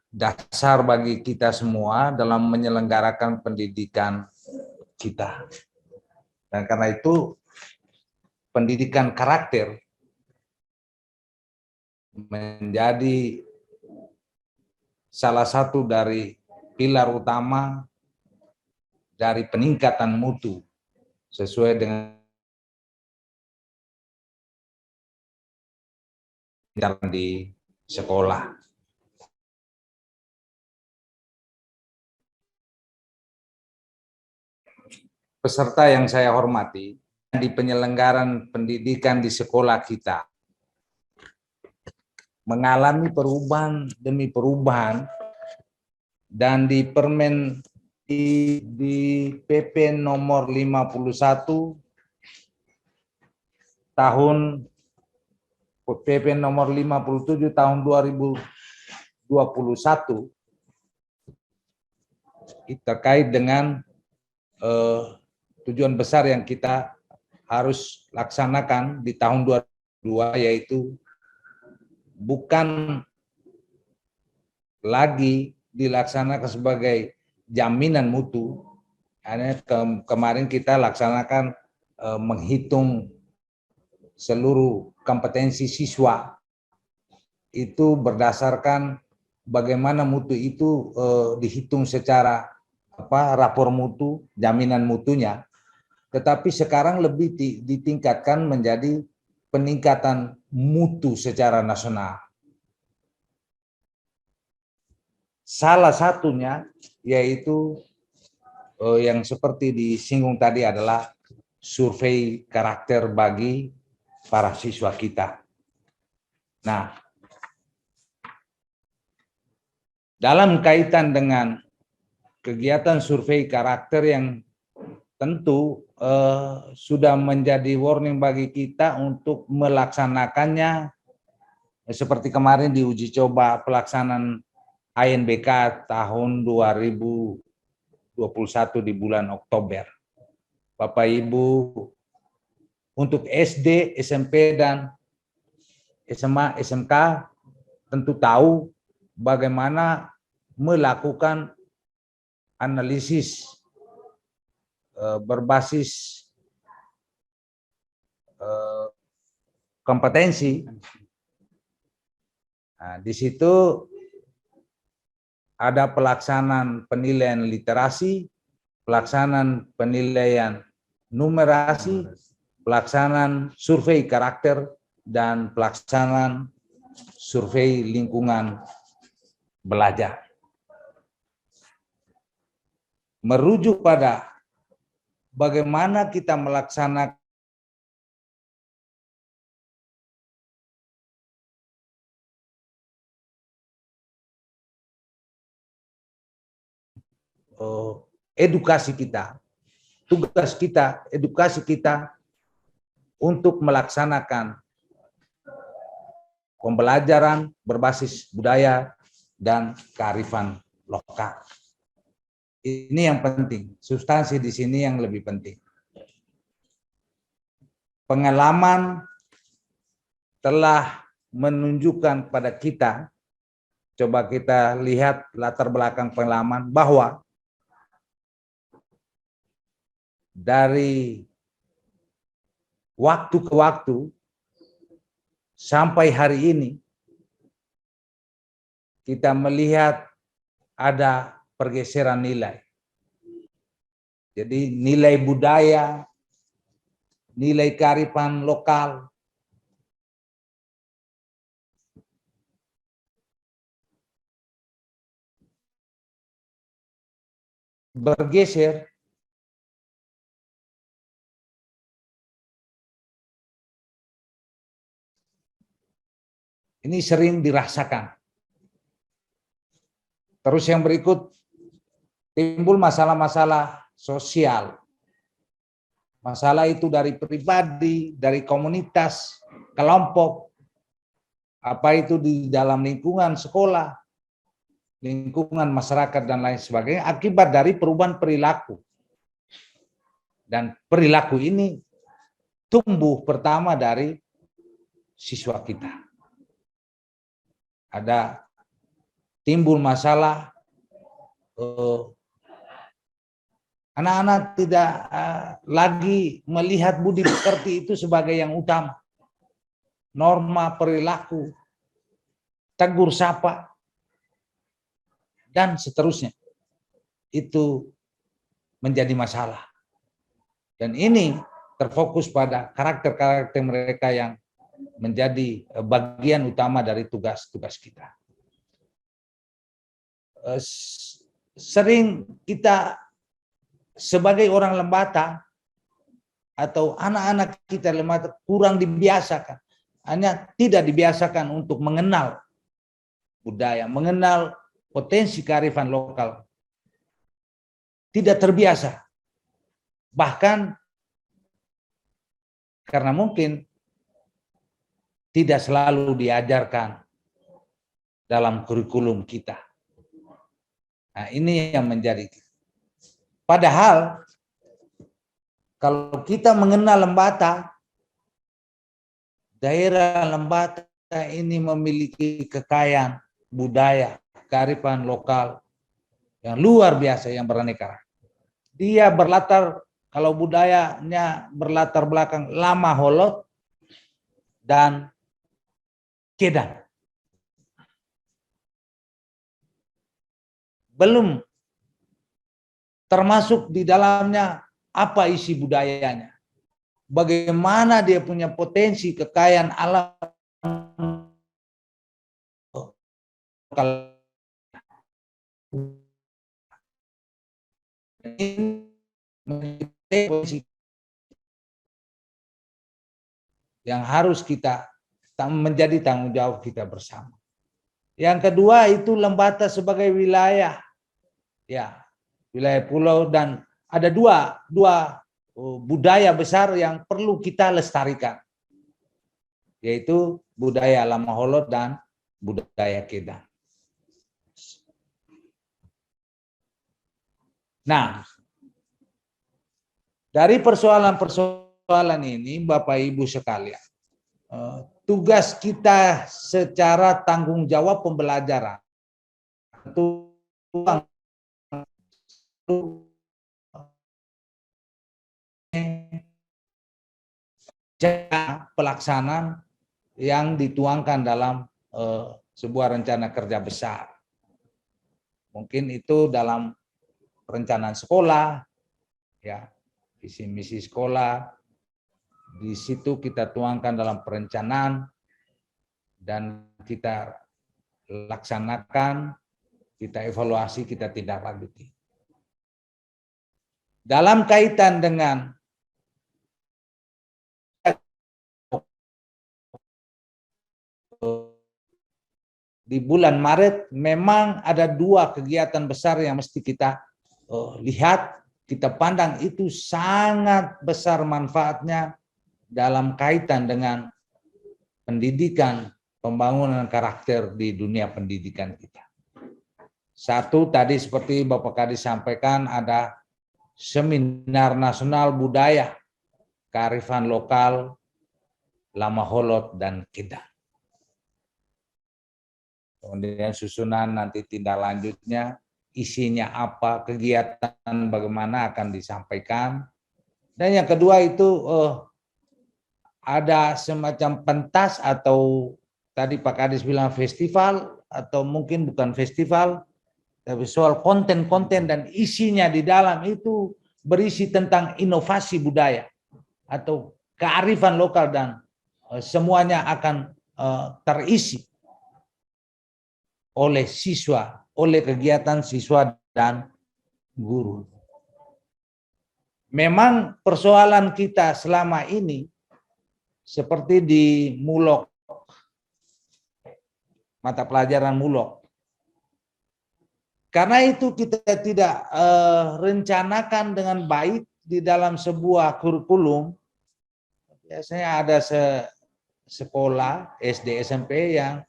dasar bagi kita semua dalam menyelenggarakan pendidikan kita. Dan karena itu pendidikan karakter menjadi salah satu dari pilar utama dari peningkatan mutu sesuai dengan di sekolah. Peserta yang saya hormati, di penyelenggaraan pendidikan di sekolah kita mengalami perubahan demi perubahan, dan di Permen di PP nomor 51 tahun PP nomor 57 tahun 2021 terkait dengan tujuan besar yang kita harus laksanakan di tahun 2022, yaitu bukan lagi dilaksanakan sebagai jaminan mutu. Hanya kemarin kita laksanakan menghitung seluruh kompetensi siswa itu berdasarkan bagaimana mutu itu dihitung secara rapor mutu, jaminan mutunya. Tetapi sekarang lebih ditingkatkan menjadi peningkatan mutu secara nasional. Salah satunya yaitu yang seperti disinggung tadi adalah survei karakter bagi para siswa kita. Nah, dalam kaitan dengan kegiatan survei karakter yang tentu sudah menjadi warning bagi kita untuk melaksanakannya seperti kemarin di uji coba pelaksanaan ANBK tahun 2021 di bulan Oktober. Bapak Ibu, untuk SD, SMP, dan SMA, SMK tentu tahu bagaimana melakukan analisis berbasis kompetensi. Nah, di situ ada pelaksanaan penilaian literasi, pelaksanaan penilaian numerasi, pelaksanaan survei karakter, dan pelaksanaan survei lingkungan belajar. Merujuk pada bagaimana kita melaksanakan edukasi kita, tugas kita, edukasi kita untuk melaksanakan pembelajaran berbasis budaya dan kearifan lokal. Ini yang penting, substansi di sini yang lebih penting. Pengalaman telah menunjukkan pada kita, coba kita lihat latar belakang pengalaman, bahwa dari waktu ke waktu sampai hari ini kita melihat ada pergeseran nilai. Jadi nilai budaya, nilai kearifan lokal bergeser ini sering dirasakan. Terus yang berikut, timbul masalah-masalah sosial. Masalah itu dari pribadi, dari komunitas, kelompok, apa itu di dalam lingkungan sekolah, lingkungan masyarakat, dan lain sebagainya, akibat dari perubahan perilaku. Dan perilaku ini tumbuh pertama dari siswa kita. Ada timbul masalah anak-anak tidak lagi melihat budi pekerti itu sebagai yang utama. Norma perilaku, tegur sapa, dan seterusnya. Itu menjadi masalah. Dan ini terfokus pada karakter-karakter mereka yang menjadi bagian utama dari tugas-tugas kita. Sering kita sebagai orang lembata atau anak-anak kita lembata kurang dibiasakan, hanya tidak dibiasakan untuk mengenal budaya, mengenal potensi kearifan lokal. Tidak terbiasa. Bahkan karena mungkin tidak selalu diajarkan dalam kurikulum kita. Nah, ini yang menjadi. Padahal kalau kita mengenal Lembata, daerah Lembata ini memiliki kekayaan budaya, kearifan lokal yang luar biasa, yang beraneka. Dia berlatar, kalau budayanya berlatar belakang Lama Holot, dan Kedan. Belum termasuk di dalamnya apa isi budayanya. Bagaimana dia punya potensi kekayaan alam yang harus kita menjadi tanggung jawab kita bersama. Yang kedua itu Lembata sebagai wilayah, ya, wilayah pulau, dan ada dua budaya besar yang perlu kita lestarikan, yaitu budaya Lamaholot dan budaya Kedan. Nah, dari persoalan-persoalan ini, Bapak Ibu sekalian, tugas kita secara tanggung jawab pembelajaran itu pelaksanaan yang dituangkan dalam sebuah rencana kerja besar. Mungkin itu dalam perencanaan sekolah, ya, visi misi sekolah. Di situ kita tuangkan dalam perencanaan dan kita laksanakan, kita evaluasi, kita tindak lanjuti. Dalam kaitan dengan di bulan Maret memang ada dua kegiatan besar yang mesti kita lihat, kita pandang itu sangat besar manfaatnya dalam kaitan dengan pendidikan, pembangunan karakter di dunia pendidikan kita. Satu tadi seperti Bapak Kadis sampaikan, ada seminar nasional budaya, kearifan lokal, Lamaholot dan Kedan. Kemudian susunan nanti tindak lanjutnya, isinya apa, kegiatan bagaimana akan disampaikan. Dan yang kedua itu ada semacam pentas atau tadi Pak Kadis bilang festival, atau mungkin bukan festival, tapi soal konten-konten dan isinya di dalam itu berisi tentang inovasi budaya atau kearifan lokal, dan semuanya akan terisi oleh siswa, oleh kegiatan siswa dan guru. Memang persoalan kita selama ini seperti di Mulok, mata pelajaran Mulok. Karena itu kita tidak rencanakan dengan baik di dalam sebuah kurikulum. Biasanya ada sekolah SD SMP yang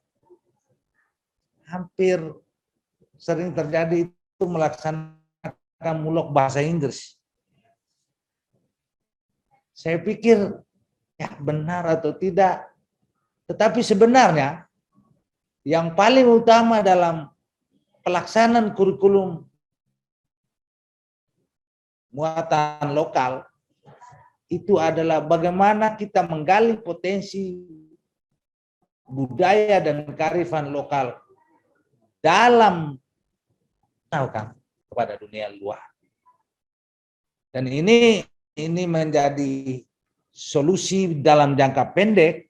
hampir sering terjadi itu melaksanakan Mulok bahasa Inggris. Saya pikir ya benar atau tidak, tetapi sebenarnya yang paling utama dalam pelaksanaan kurikulum muatan lokal itu adalah bagaimana kita menggali potensi budaya dan kearifan lokal dalam kepada dunia luar. Dan ini menjadi solusi dalam jangka pendek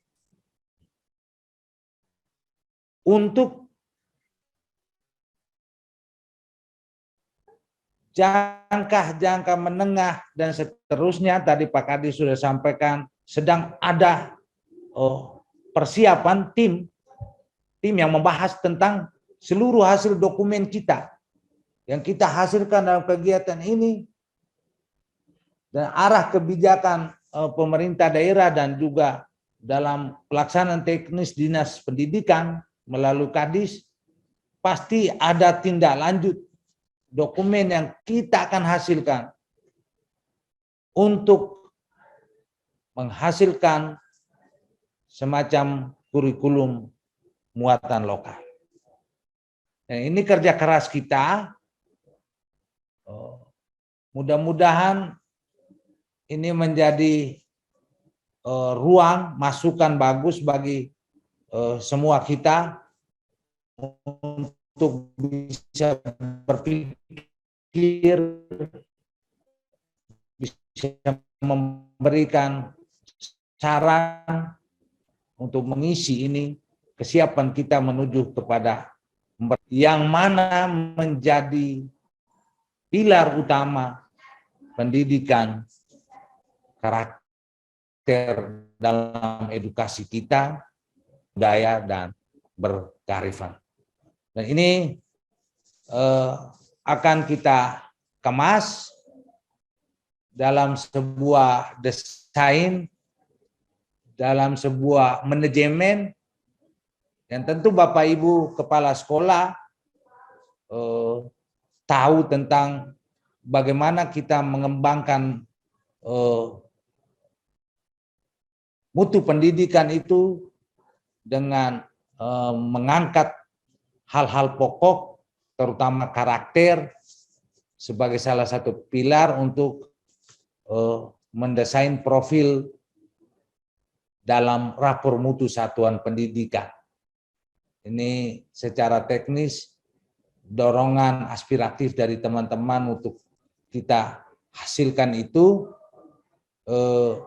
untuk jangka menengah dan seterusnya. Tadi Pak Kadis sudah sampaikan sedang ada persiapan tim yang membahas tentang seluruh hasil dokumen kita yang kita hasilkan dalam kegiatan ini dan arah kebijakan pemerintah daerah dan juga dalam pelaksanaan teknis dinas pendidikan melalui Kadis. Pasti ada tindak lanjut dokumen yang kita akan hasilkan untuk menghasilkan semacam kurikulum muatan lokal. Dan ini kerja keras kita. Mudah-mudahan ini menjadi ruang masukan bagus bagi semua kita untuk bisa berpikir, bisa memberikan saran untuk mengisi ini kesiapan kita menuju kepada yang mana menjadi pilar utama pendidikan karakter dalam edukasi kita, budaya dan berkearifan. Dan ini akan kita kemas dalam sebuah desain, dalam sebuah manajemen yang tentu Bapak Ibu kepala sekolah tahu tentang bagaimana kita mengembangkan mutu pendidikan itu dengan mengangkat hal-hal pokok, terutama karakter, sebagai salah satu pilar untuk mendesain profil dalam rapor mutu satuan pendidikan. Ini secara teknis dorongan aspiratif dari teman-teman untuk kita hasilkan itu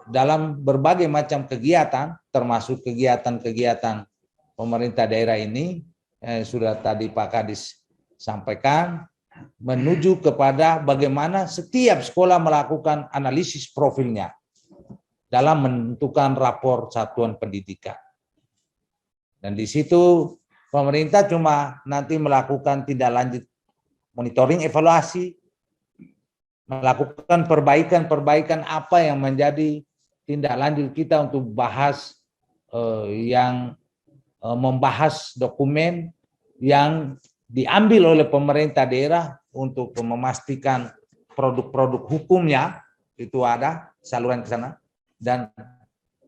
dalam berbagai macam kegiatan, termasuk kegiatan-kegiatan pemerintah daerah ini, sudah tadi Pak Kadis sampaikan, menuju kepada bagaimana setiap sekolah melakukan analisis profilnya dalam menentukan rapor satuan pendidikan. Dan di situ pemerintah cuma nanti melakukan tindak lanjut monitoring, evaluasi, melakukan perbaikan-perbaikan apa yang menjadi tindak lanjut kita untuk bahas yang membahas dokumen yang diambil oleh pemerintah daerah untuk memastikan produk-produk hukumnya itu ada saluran ke sana, dan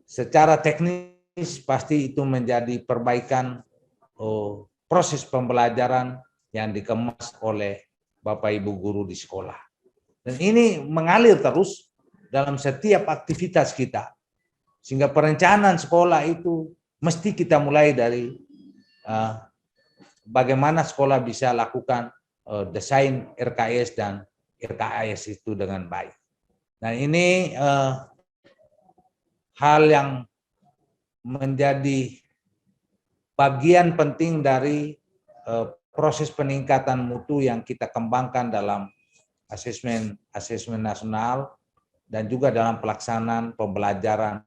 secara teknis pasti itu menjadi perbaikan proses pembelajaran yang dikemas oleh Bapak Ibu guru di sekolah. Dan ini mengalir terus dalam setiap aktivitas kita. Sehingga perencanaan sekolah itu mesti kita mulai dari bagaimana sekolah bisa lakukan desain RKS dan RKAS itu dengan baik. Nah ini hal yang menjadi bagian penting dari proses peningkatan mutu yang kita kembangkan dalam asesmen nasional dan juga dalam pelaksanaan pembelajaran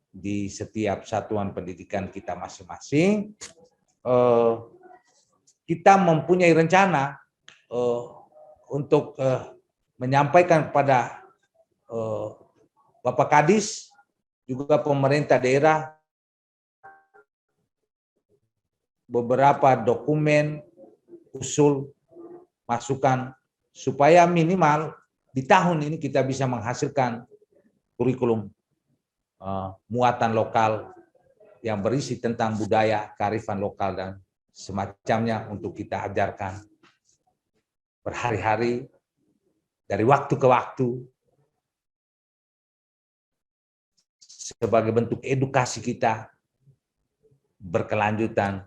di setiap satuan pendidikan kita masing-masing. Kita mempunyai rencana untuk menyampaikan kepada Bapak Kadis juga pemerintah daerah beberapa dokumen, usul, masukan supaya minimal di tahun ini kita bisa menghasilkan kurikulum muatan lokal yang berisi tentang budaya, kearifan lokal dan semacamnya untuk kita ajarkan berhari-hari dari waktu ke waktu sebagai bentuk edukasi kita berkelanjutan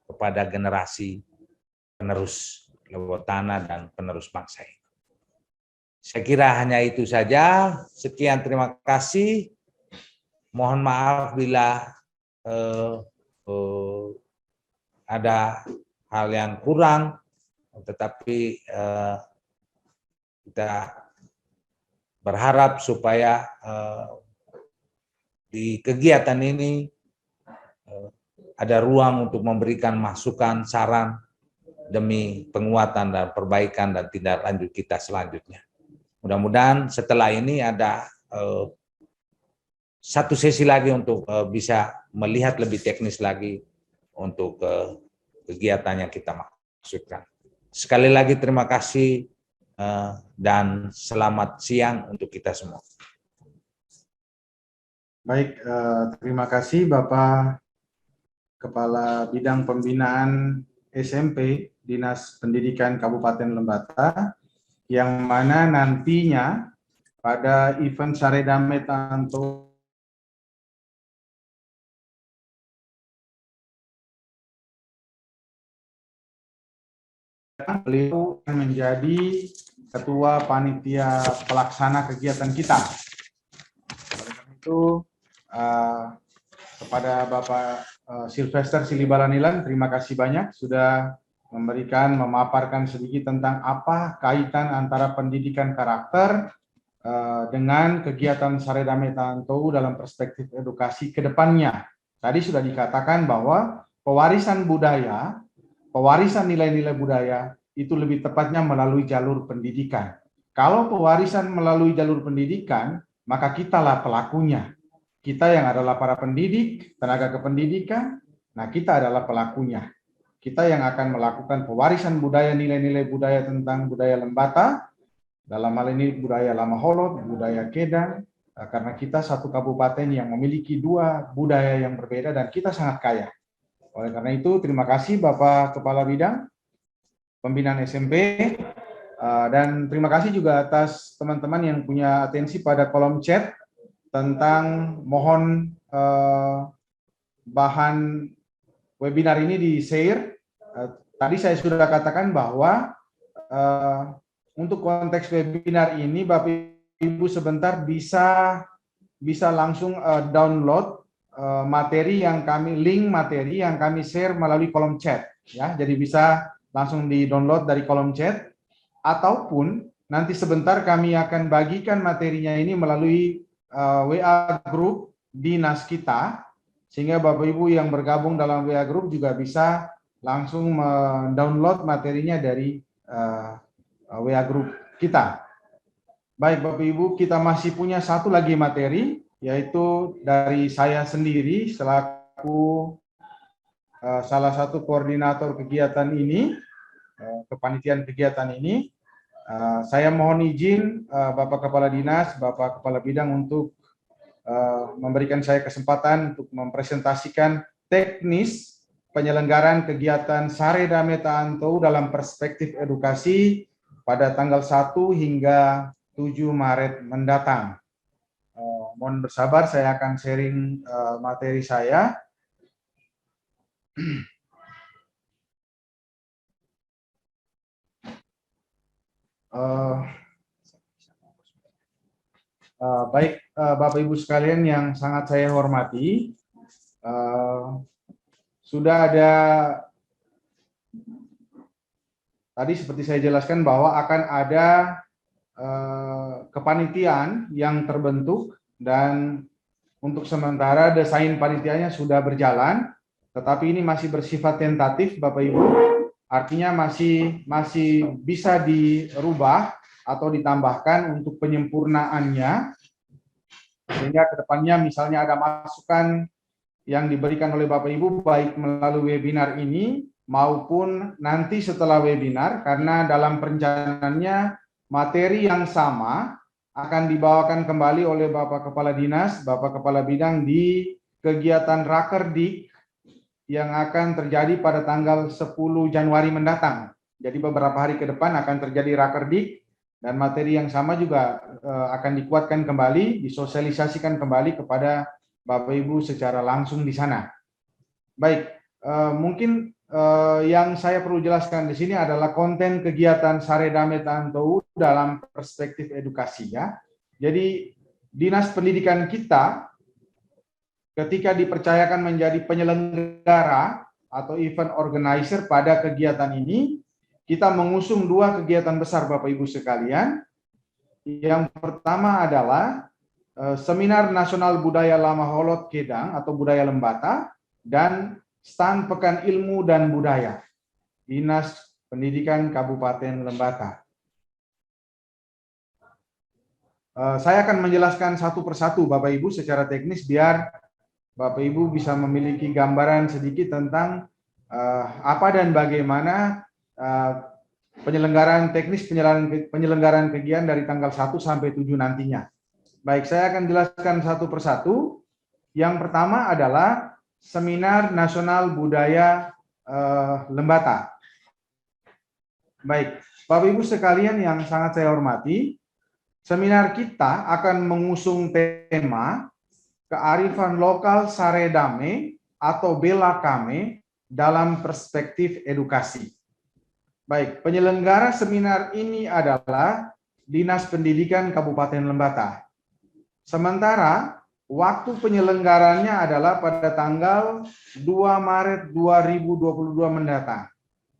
kepada generasi penerus lewat tanah dan penerus bangsa ini. Saya kira hanya itu saja. Sekian, terima kasih. Mohon maaf bila ada hal yang kurang, tetapi kita berharap supaya di kegiatan ini ada ruang untuk memberikan masukan, saran demi penguatan dan perbaikan dan tindak lanjut kita selanjutnya. Mudah-mudahan setelah ini ada satu sesi lagi untuk bisa melihat lebih teknis lagi untuk kegiatan yang kita maksudkan. Sekali lagi terima kasih dan selamat siang untuk kita semua. Baik, terima kasih Bapak Kepala Bidang Pembinaan SMP Dinas Pendidikan Kabupaten Lembata, yang mana nantinya pada event Saredame Tanto beliau menjadi Ketua Panitia Pelaksana kegiatan kita. Oleh karena itu, kepada Bapak Sylvester Silibala-Nilan, terima kasih banyak sudah memaparkan sedikit tentang apa kaitan antara pendidikan karakter dengan kegiatan Saredame Tantou dalam perspektif edukasi ke depannya. Tadi sudah dikatakan bahwa pewarisan budaya, pewarisan nilai-nilai budaya itu lebih tepatnya melalui jalur pendidikan. Kalau pewarisan melalui jalur pendidikan, maka kitalah pelakunya. Kita yang adalah para pendidik, tenaga kependidikan, nah kita adalah pelakunya. Kita yang akan melakukan pewarisan budaya, nilai-nilai budaya tentang budaya Lembata, dalam hal ini budaya Lamaholot, budaya Kedang, karena kita satu kabupaten yang memiliki dua budaya yang berbeda dan kita sangat kaya. Oleh karena itu, terima kasih Bapak Kepala Bidang Pembinaan SMP, dan terima kasih juga atas teman-teman yang punya atensi pada kolom chat tentang mohon bahan webinar ini di-share. Tadi saya sudah katakan bahwa untuk konteks webinar ini, Bapak Ibu sebentar bisa langsung download link materi yang kami share melalui kolom chat, ya. Jadi bisa langsung di-download dari kolom chat, ataupun nanti sebentar kami akan bagikan materinya ini melalui WA group dinas kita, sehingga Bapak Ibu yang bergabung dalam WA group juga bisa langsung mendownload materinya dari WA group kita. Baik Bapak Ibu, kita masih punya satu lagi materi, yaitu dari saya sendiri selaku salah satu koordinator kegiatan ini, kepanitiaan kegiatan ini. Saya mohon izin Bapak Kepala Dinas, Bapak Kepala Bidang untuk memberikan saya kesempatan untuk mempresentasikan teknis penyelenggaraan kegiatan Saredame Tantou dalam perspektif edukasi pada tanggal 1 hingga 7 Maret mendatang. Mohon bersabar, saya akan sharing materi saya. Baik Bapak Ibu sekalian yang sangat saya hormati, sudah ada tadi seperti saya jelaskan bahwa akan ada kepanitiaan yang terbentuk, dan untuk sementara desain panitianya sudah berjalan, tetapi ini masih bersifat tentatif Bapak Ibu, artinya masih bisa dirubah atau ditambahkan untuk penyempurnaannya, sehingga kedepannya misalnya ada masukan yang diberikan oleh Bapak Ibu baik melalui webinar ini maupun nanti setelah webinar, karena dalam perencanaannya materi yang sama akan dibawakan kembali oleh Bapak Kepala Dinas, Bapak Kepala Bidang di kegiatan Rakerdik yang akan terjadi pada tanggal 10 Januari mendatang. Jadi beberapa hari ke depan akan terjadi Rakerdik, dan materi yang sama juga akan dikuatkan kembali, disosialisasikan kembali kepada Bapak Ibu secara langsung di sana. Baik, mungkin yang saya perlu jelaskan di sini adalah konten kegiatan Saredame Tantou dalam perspektif edukasi, ya. Jadi Dinas Pendidikan kita ketika dipercayakan menjadi penyelenggara atau event organizer pada kegiatan ini, kita mengusung dua kegiatan besar Bapak Ibu sekalian. Yang pertama adalah Seminar Nasional Budaya Lamaholot Kedang atau Budaya Lembata, dan Stand Pekan Ilmu dan Budaya Dinas Pendidikan Kabupaten Lembata. Saya akan menjelaskan satu persatu Bapak Ibu secara teknis biar Bapak Ibu bisa memiliki gambaran sedikit tentang apa dan bagaimana penyelenggaraan teknis penyelenggaraan kegiatan dari tanggal 1 sampai 7 nantinya. Baik, saya akan jelaskan satu persatu. Yang pertama adalah Seminar Nasional Budaya Lembata. Baik, Bapak Ibu sekalian yang sangat saya hormati, seminar kita akan mengusung tema kearifan lokal Saredame atau Bela Kame dalam perspektif edukasi. Baik, penyelenggara seminar ini adalah Dinas Pendidikan Kabupaten Lembata. Sementara waktu penyelenggarannya adalah pada tanggal 2 Maret 2022 mendatang.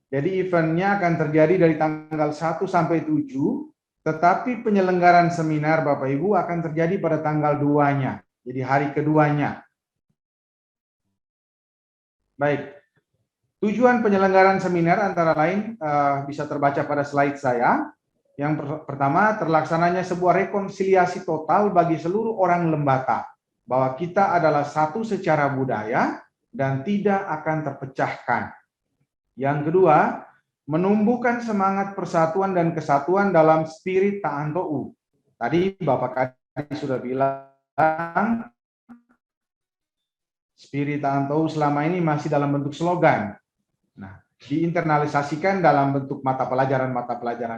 Jadi eventnya akan terjadi dari tanggal 1 sampai 7, tetapi penyelenggaran seminar Bapak Ibu akan terjadi pada tanggal 2-nya, jadi hari keduanya. Baik. Tujuan penyelenggaraan seminar antara lain bisa terbaca pada slide saya. Yang pertama, terlaksananya sebuah rekonsiliasi total bagi seluruh orang Lembata, bahwa kita adalah satu secara budaya dan tidak akan terpecahkan. Yang kedua, menumbuhkan semangat persatuan dan kesatuan dalam spirit Ta'antou. Tadi Bapak Kadis sudah bilang, spirit Ta'antou selama ini masih dalam bentuk slogan. Nah, diinternalisasikan dalam bentuk mata pelajaran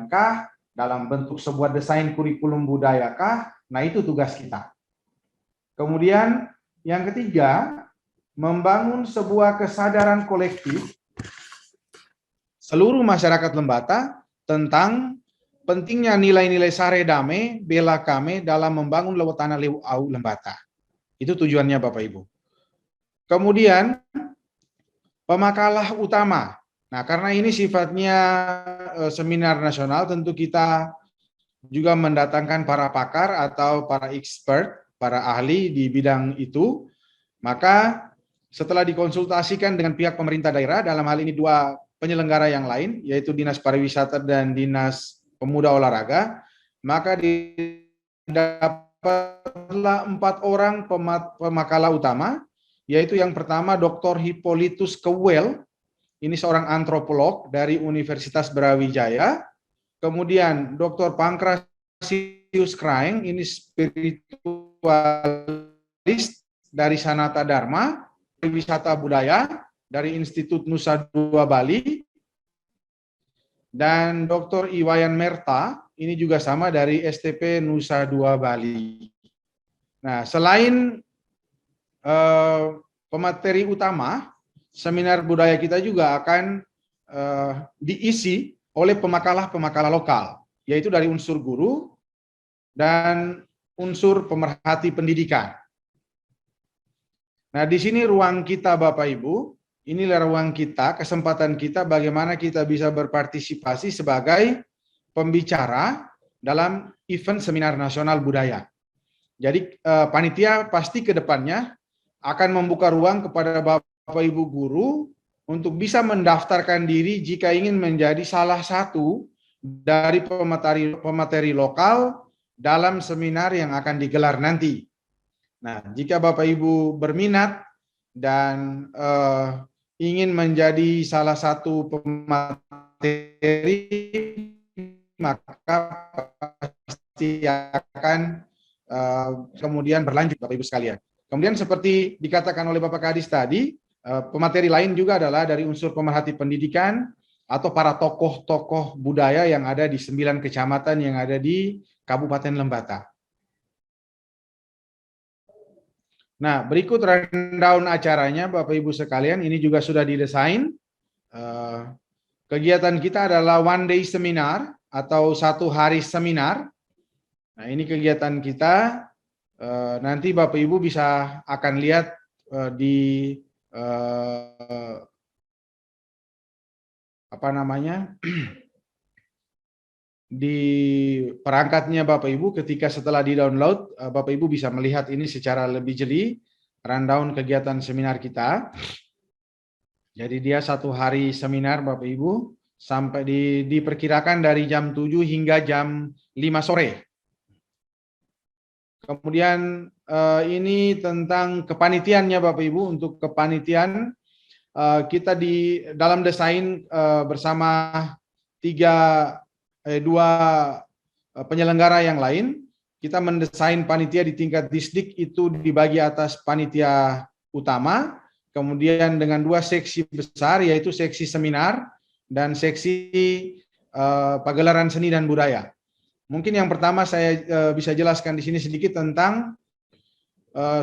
kah, dalam bentuk sebuah desain kurikulum budaya kah? Nah, itu tugas kita. Kemudian yang ketiga, membangun sebuah kesadaran kolektif seluruh masyarakat Lembata tentang pentingnya nilai-nilai sare dame, bela kame dalam membangun Lewotana Lewu Au Lembata. Itu tujuannya Bapak Ibu. Kemudian pemakalah utama. Nah, karena ini sifatnya seminar nasional, tentu kita juga mendatangkan para pakar atau para expert, para ahli di bidang itu. Maka setelah dikonsultasikan dengan pihak pemerintah daerah, dalam hal ini dua penyelenggara yang lain, yaitu Dinas Pariwisata dan Dinas Pemuda Olahraga, maka didapatlah 4 orang pemakalah utama, yaitu yang pertama Dr. Hippolytus Kewel, ini seorang antropolog dari Universitas Brawijaya. Kemudian Dr. Pankrasius Kraeng, ini spiritualis dari Sanata Dharma, wisata budaya dari Institut Nusa Dua Bali. Dan Dr. Iwayan Merta, ini juga sama dari STP Nusa Dua Bali. Nah, selain pemateri utama, seminar budaya kita juga akan diisi oleh pemakalah-pemakalah lokal, yaitu dari unsur guru dan unsur pemerhati pendidikan. Nah, di sini ruang kita Bapak Ibu, inilah ruang kita, kesempatan kita bagaimana kita bisa berpartisipasi sebagai pembicara dalam event seminar nasional budaya. Jadi panitia pasti ke depannya akan membuka ruang kepada Bapak Ibu guru untuk bisa mendaftarkan diri jika ingin menjadi salah satu dari pemateri lokal dalam seminar yang akan digelar nanti. Nah, jika Bapak Ibu berminat dan ingin menjadi salah satu pemateri, maka pasti akan kemudian berlanjut Bapak Ibu sekalian. Kemudian seperti dikatakan oleh Bapak Kadis tadi, pemateri lain juga adalah dari unsur pemerhati pendidikan atau para tokoh-tokoh budaya yang ada di 9 kecamatan yang ada di Kabupaten Lembata. Nah, berikut rundown acaranya Bapak Ibu sekalian, ini juga sudah didesain. Kegiatan kita adalah one day seminar atau 1 hari seminar. Nah, ini kegiatan kita. Nanti Bapak Ibu bisa akan lihat di di perangkatnya Bapak Ibu. Ketika setelah di-download, Bapak Ibu bisa melihat ini secara lebih jeli, rundown kegiatan seminar kita. Jadi dia 1 hari seminar Bapak Ibu, sampai diperkirakan dari jam 7 hingga jam 5 sore. Kemudian ini tentang kepanitiannya Bapak Ibu. Untuk kepanitian kita di dalam desain bersama 2 penyelenggara yang lain, kita mendesain panitia di tingkat distrik itu dibagi atas panitia utama, kemudian dengan 2 seksi besar, yaitu seksi seminar dan seksi pagelaran seni dan budaya. Mungkin yang pertama saya bisa jelaskan di sini sedikit tentang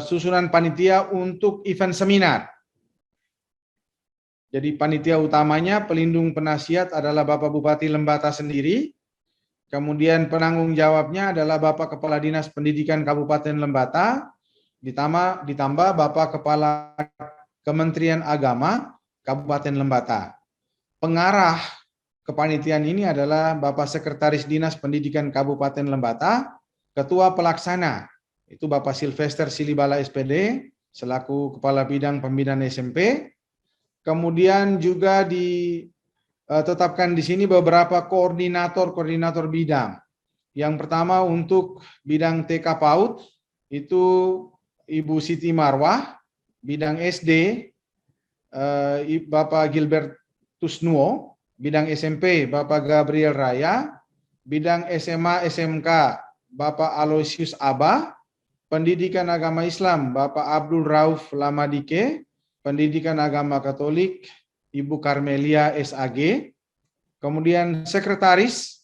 susunan panitia untuk event seminar. Jadi panitia utamanya pelindung penasihat adalah Bapak Bupati Lembata sendiri. Kemudian penanggung jawabnya adalah Bapak Kepala Dinas Pendidikan Kabupaten Lembata, ditambah Bapak Kepala Kementerian Agama Kabupaten Lembata. Pengarah kepanitiaan ini adalah Bapak Sekretaris Dinas Pendidikan Kabupaten Lembata, Ketua Pelaksana itu Bapak Silvester Silibala SPD selaku Kepala Bidang Pembinaan SMP. Kemudian juga ditetapkan di sini beberapa koordinator bidang. Yang pertama untuk bidang TK PAUD itu Ibu Siti Marwah, bidang SD Bapak Gilbert Tusnuo, bidang SMP Bapak Gabriel Raya, bidang SMA SMK Bapak Aloysius Abah, pendidikan agama Islam Bapak Abdul Rauf Lamadike, pendidikan agama Katolik Ibu Carmelia SAG, kemudian sekretaris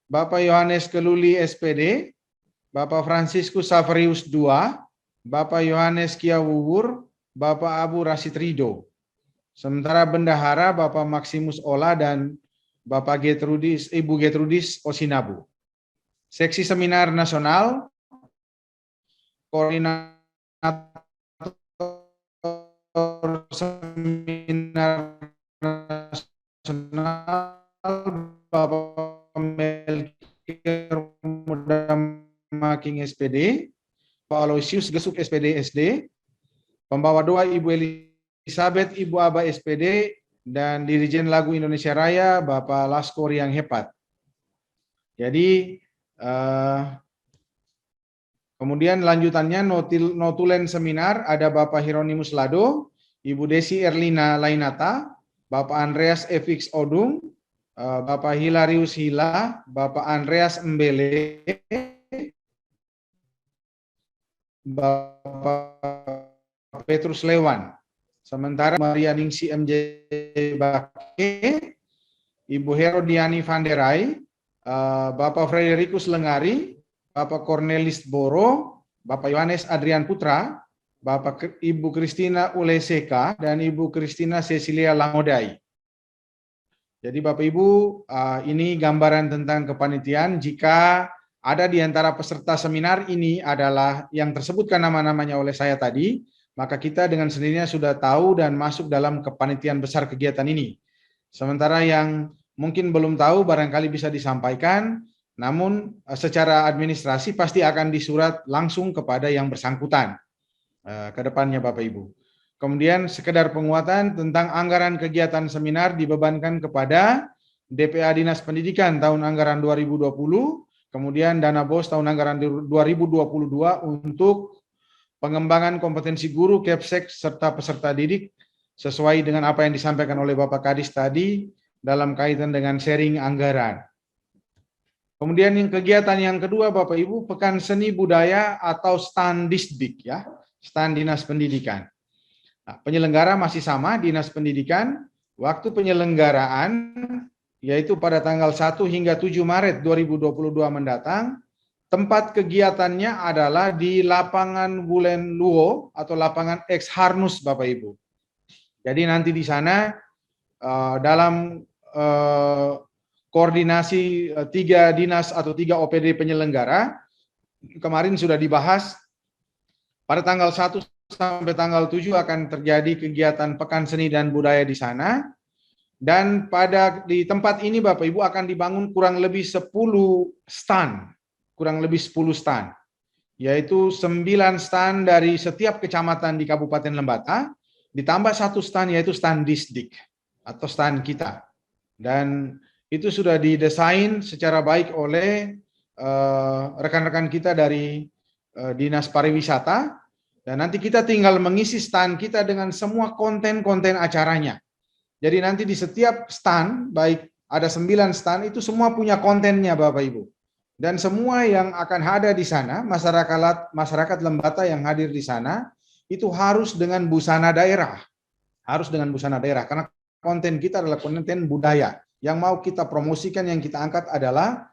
Bapak Yohanes Keluli SPD, Bapak Franciscus Saverius II, Bapak Yohanes Kiawuwur, Bapak Abu Rashid Ridho. Sementara bendahara Bapak Maximus Ola dan Bapak Ibu Gertrudis Osinabu. Seksi seminar nasional, koordinator seminar nasional Bapak Melkior Mudamaking SPD, Pak Aloysius Gesuk SPD SD, pembawa doa Ibu Elizabeth Ibu Aba SPD, dan Dirijen Lagu Indonesia Raya Bapak Laskor yang hebat. Jadi kemudian lanjutannya notulen seminar ada Bapak Hieronymus Lado, Ibu Desi Erlina Lainata, Bapak Andreas Efix Odung, Bapak Hilarius Hila, Bapak Andreas Mbele, Bapak Petrus Lewan. Sementara Maria Ningsi MJ Bake, Ibu Herodiani Vanderai, Bapak Fredericus Lengari, Bapak Cornelis Boro, Bapak Yohanes Adrian Putra, Bapak Ibu Kristina Uleseka, dan Ibu Kristina Cecilia Lamodai. Jadi Bapak Ibu, ini gambaran tentang kepanitiaan. Jika ada di antara peserta seminar ini adalah yang tersebutkan nama-namanya oleh saya tadi, maka kita dengan sendirinya sudah tahu dan masuk dalam kepanitiaan besar kegiatan ini. Sementara yang mungkin belum tahu barangkali bisa disampaikan, namun secara administrasi pasti akan disurat langsung kepada yang bersangkutan ke depannya Bapak Ibu. Kemudian sekedar penguatan tentang anggaran kegiatan seminar dibebankan kepada DPA Dinas Pendidikan tahun anggaran 2020, kemudian dana BOS tahun anggaran 2022 untuk pengembangan kompetensi guru, Kepsek, serta peserta didik sesuai dengan apa yang disampaikan oleh Bapak Kadis tadi dalam kaitan dengan sharing anggaran. Kemudian yang kegiatan yang kedua Bapak Ibu, Pekan Seni Budaya atau Stan Disdik ya, Stan Dinas Pendidikan. Nah, penyelenggara masih sama Dinas Pendidikan, waktu penyelenggaraan yaitu pada tanggal 1 hingga 7 Maret 2022 mendatang. Tempat kegiatannya adalah di lapangan Wulen Luo atau lapangan X Harnus Bapak Ibu. Jadi nanti di sana dalam koordinasi 3 dinas atau 3 OPD penyelenggara kemarin sudah dibahas pada tanggal 1 sampai tanggal 7 akan terjadi kegiatan Pekan Seni dan Budaya di sana. Dan di tempat ini Bapak Ibu akan dibangun kurang lebih 10 stand. Kurang lebih 10 stand, yaitu 9 stand dari setiap kecamatan di Kabupaten Lembata, ditambah 1 stand yaitu stand Disdik atau stand kita. Dan itu sudah didesain secara baik oleh rekan-rekan kita dari Dinas Pariwisata, dan nanti kita tinggal mengisi stand kita dengan semua konten-konten acaranya. Jadi nanti di setiap stand, baik ada 9 stand, itu semua punya kontennya Bapak Ibu. Dan semua yang akan ada di sana, masyarakat Lembata yang hadir di sana, itu harus dengan busana daerah. Harus dengan busana daerah, karena konten kita adalah konten budaya. Yang mau kita promosikan, yang kita angkat adalah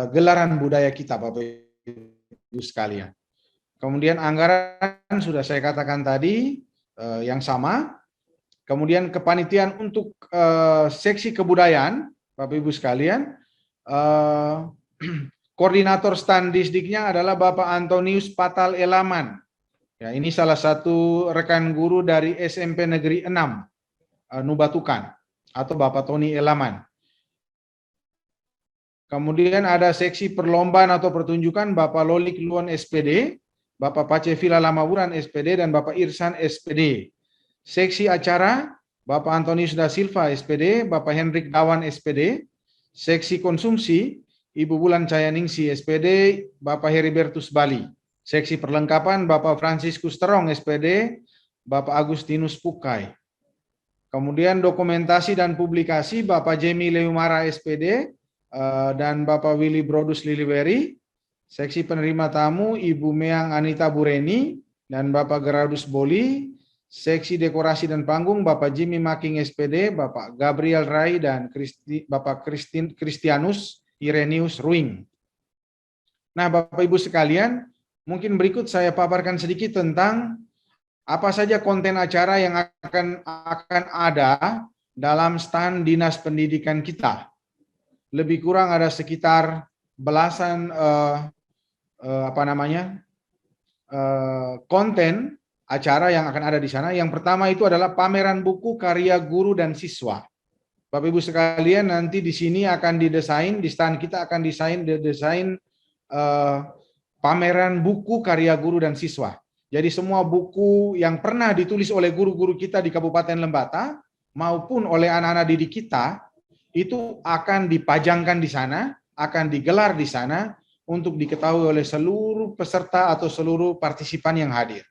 gelaran budaya kita, Bapak Ibu sekalian. Kemudian anggaran sudah saya katakan tadi, yang sama. Kemudian kepanitiaan untuk seksi kebudayaan, Bapak Ibu sekalian, koordinator stand Disdiknya adalah Bapak Antonius Patal Elaman. Ya, ini salah satu rekan guru dari SMP Negeri 6 Nubatukan atau Bapak Tony Elaman. Kemudian ada seksi perlombaan atau pertunjukan Bapak Lolik Luan SPD, Bapak Pacevila Lamaburan SPD, dan Bapak Irsan SPD. Seksi acara Bapak Antonius da Silva SPD, Bapak Hendrik Dawan SPD. Seksi konsumsi Ibu Bulan Cayaningsi SPD, Bapak Heribertus Bali. Seksi perlengkapan Bapak Franciscus Terong SPD, Bapak Agustinus Pukai. Kemudian dokumentasi dan publikasi Bapak Jemi Leumara SPD dan Bapak Willy Brodus Liliweri. Seksi penerima tamu Ibu Meang Anita Bureni dan Bapak Gerardus Boli. Seksi dekorasi dan panggung Bapak Jimmy Making SPD, Bapak Gabriel Rai, dan Bapak Christianus Irenius Ruing. Nah, Bapak Ibu sekalian, mungkin berikut saya paparkan sedikit tentang apa saja konten acara yang akan ada dalam stand Dinas Pendidikan kita. Lebih kurang ada sekitar belasan konten acara yang akan ada di sana. Yang pertama itu adalah pameran buku karya guru dan siswa. Bapak Ibu sekalian, nanti di sini akan didesain, di stand kita akan desain pameran buku karya guru dan siswa. Jadi semua buku yang pernah ditulis oleh guru-guru kita di Kabupaten Lembata maupun oleh anak-anak didik kita itu akan dipajangkan di sana, akan digelar di sana untuk diketahui oleh seluruh peserta atau seluruh partisipan yang hadir.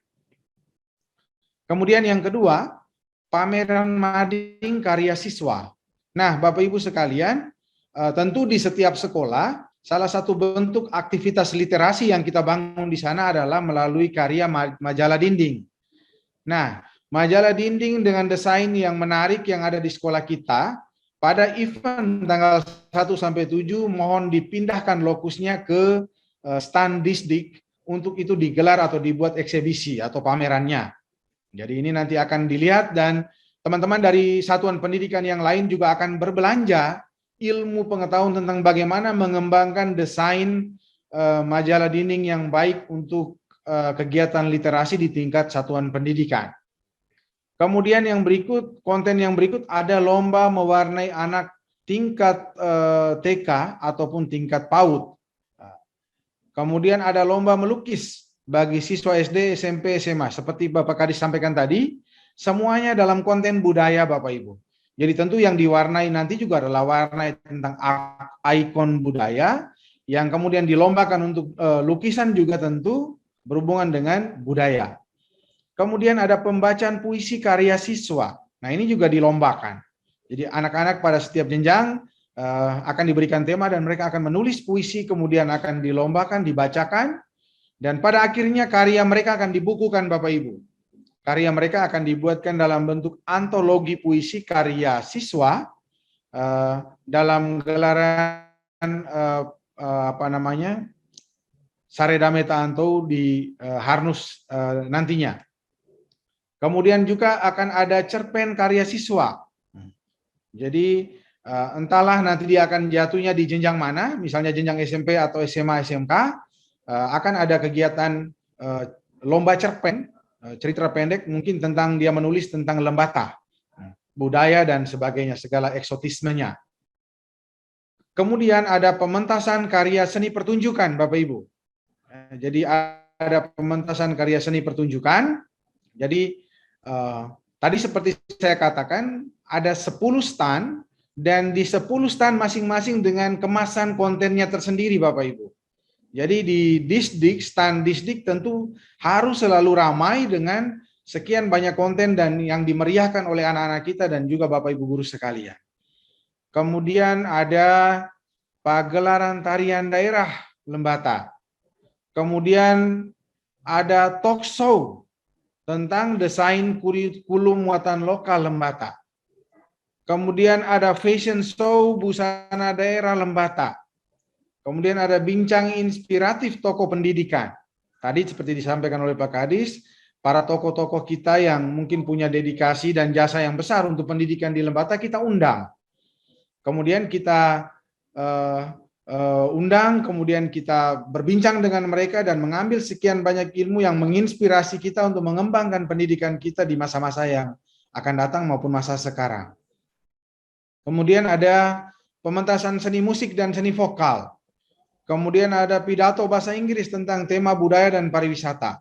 Kemudian yang kedua, pameran mading karya siswa. Nah, Bapak Ibu sekalian, tentu di setiap sekolah, salah satu bentuk aktivitas literasi yang kita bangun di sana adalah melalui karya majalah dinding. Nah, majalah dinding dengan desain yang menarik yang ada di sekolah kita, pada event tanggal 1-7 mohon dipindahkan lokusnya ke stand Disdik untuk itu digelar atau dibuat eksebisi atau pamerannya. Jadi ini nanti akan dilihat dan teman-teman dari satuan pendidikan yang lain juga akan berbelanja ilmu pengetahuan tentang bagaimana mengembangkan desain majalah dinding yang baik untuk kegiatan literasi di tingkat satuan pendidikan. Kemudian yang berikut, konten yang berikut ada lomba mewarnai anak tingkat TK ataupun tingkat PAUD. Kemudian ada lomba melukis bagi siswa SD, SMP, SMA. Seperti Bapak Kadis sampaikan tadi, semuanya dalam konten budaya Bapak Ibu. Jadi tentu yang diwarnai nanti juga adalah warna tentang ikon budaya, yang kemudian dilombakan untuk lukisan juga tentu berhubungan dengan budaya. Kemudian ada pembacaan puisi karya siswa. Nah ini juga dilombakan. Jadi anak-anak pada setiap jenjang akan diberikan tema dan mereka akan menulis puisi, kemudian akan dilombakan, dibacakan, dan pada akhirnya karya mereka akan dibukukan Bapak Ibu. Karya mereka akan dibuatkan dalam bentuk antologi puisi karya siswa dalam gelaran Saredame Taantou di Harnus nantinya. Kemudian juga akan ada cerpen karya siswa. Jadi entahlah nanti dia akan jatuhnya di jenjang mana, misalnya jenjang SMP atau SMA, SMK, akan ada kegiatan lomba cerpen, cerita pendek mungkin tentang dia menulis tentang Lembata, budaya dan sebagainya, segala eksotismenya. Kemudian ada pementasan karya seni pertunjukan Bapak Ibu. Jadi ada pementasan karya seni pertunjukan. Jadi tadi seperti saya katakan ada 10 stand dan di 10 stand masing-masing dengan kemasan kontennya tersendiri Bapak Ibu. Jadi di Disdik, stand Disdik tentu harus selalu ramai dengan sekian banyak konten dan yang dimeriahkan oleh anak-anak kita dan juga Bapak Ibu guru sekalian. Kemudian ada pagelaran tarian daerah Lembata. Kemudian ada talk show tentang desain kurikulum muatan lokal Lembata. Kemudian ada fashion show busana daerah Lembata. Kemudian ada bincang inspiratif tokoh pendidikan. Tadi seperti disampaikan oleh Pak Kadis, para tokoh-tokoh kita yang mungkin punya dedikasi dan jasa yang besar untuk pendidikan di Lembata, kita undang. Kemudian kita undang, kemudian kita berbincang dengan mereka dan mengambil sekian banyak ilmu yang menginspirasi kita untuk mengembangkan pendidikan kita di masa-masa yang akan datang maupun masa sekarang. Kemudian ada pementasan seni musik dan seni vokal. Kemudian ada pidato bahasa Inggris tentang tema budaya dan pariwisata.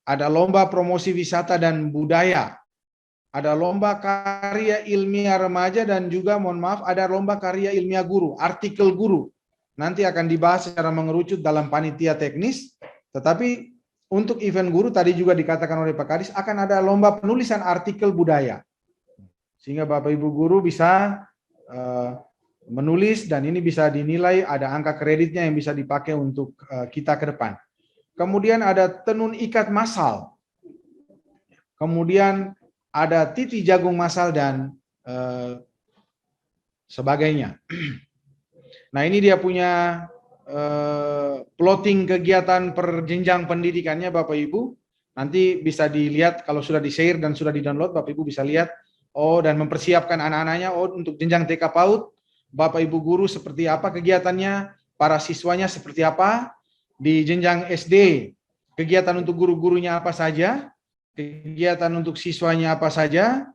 Ada lomba promosi wisata dan budaya. Ada lomba karya ilmiah remaja dan juga, mohon maaf, ada lomba karya ilmiah guru, artikel guru. Nanti akan dibahas secara mengerucut dalam panitia teknis. Tetapi untuk event guru tadi juga dikatakan oleh Pak Kadis akan ada lomba penulisan artikel budaya. Sehingga Bapak Ibu guru bisa menulis dan ini bisa dinilai, ada angka kreditnya yang bisa dipakai untuk kita ke depan. Kemudian ada tenun ikat massal. Kemudian ada titi jagung massal dan sebagainya. Nah, ini dia punya plotting kegiatan per jenjang pendidikannya Bapak Ibu. Nanti bisa dilihat kalau sudah di-share dan sudah di-download, Bapak Ibu bisa lihat. Oh, dan mempersiapkan anak-anaknya untuk jenjang TK PAUD. Bapak Ibu guru seperti apa kegiatannya, para siswanya seperti apa, di jenjang SD, kegiatan untuk guru-gurunya apa saja, kegiatan untuk siswanya apa saja,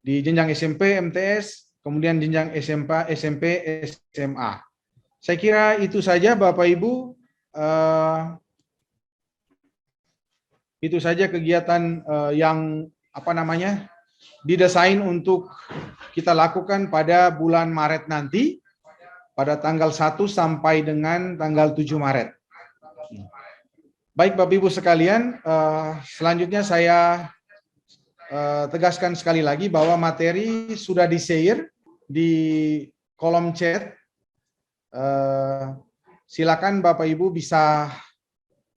di jenjang SMP, MTS, kemudian jenjang SMP, SMA. Saya kira itu saja Bapak Ibu, itu saja kegiatan yang didesain untuk kita lakukan pada bulan Maret nanti, pada tanggal 1 sampai dengan tanggal 7 Maret. Baik Bapak Ibu sekalian, selanjutnya saya tegaskan sekali lagi bahwa materi sudah di-share di kolom chat. Silakan Bapak Ibu bisa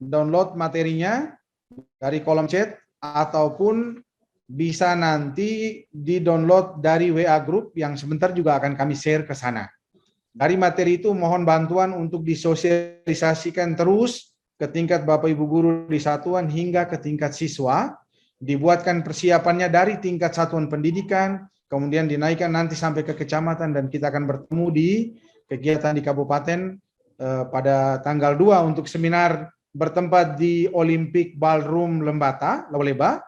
download materinya dari kolom chat ataupun bisa nanti di-download dari WA Group yang sebentar juga akan kami share ke sana. Dari materi itu mohon bantuan untuk disosialisasikan terus ke tingkat Bapak Ibu guru di satuan hingga ke tingkat siswa, dibuatkan persiapannya dari tingkat satuan pendidikan, kemudian dinaikkan nanti sampai ke kecamatan dan kita akan bertemu di kegiatan di kabupaten pada tanggal 2 untuk seminar bertempat di Olympic Ballroom Lembata, Lawleba.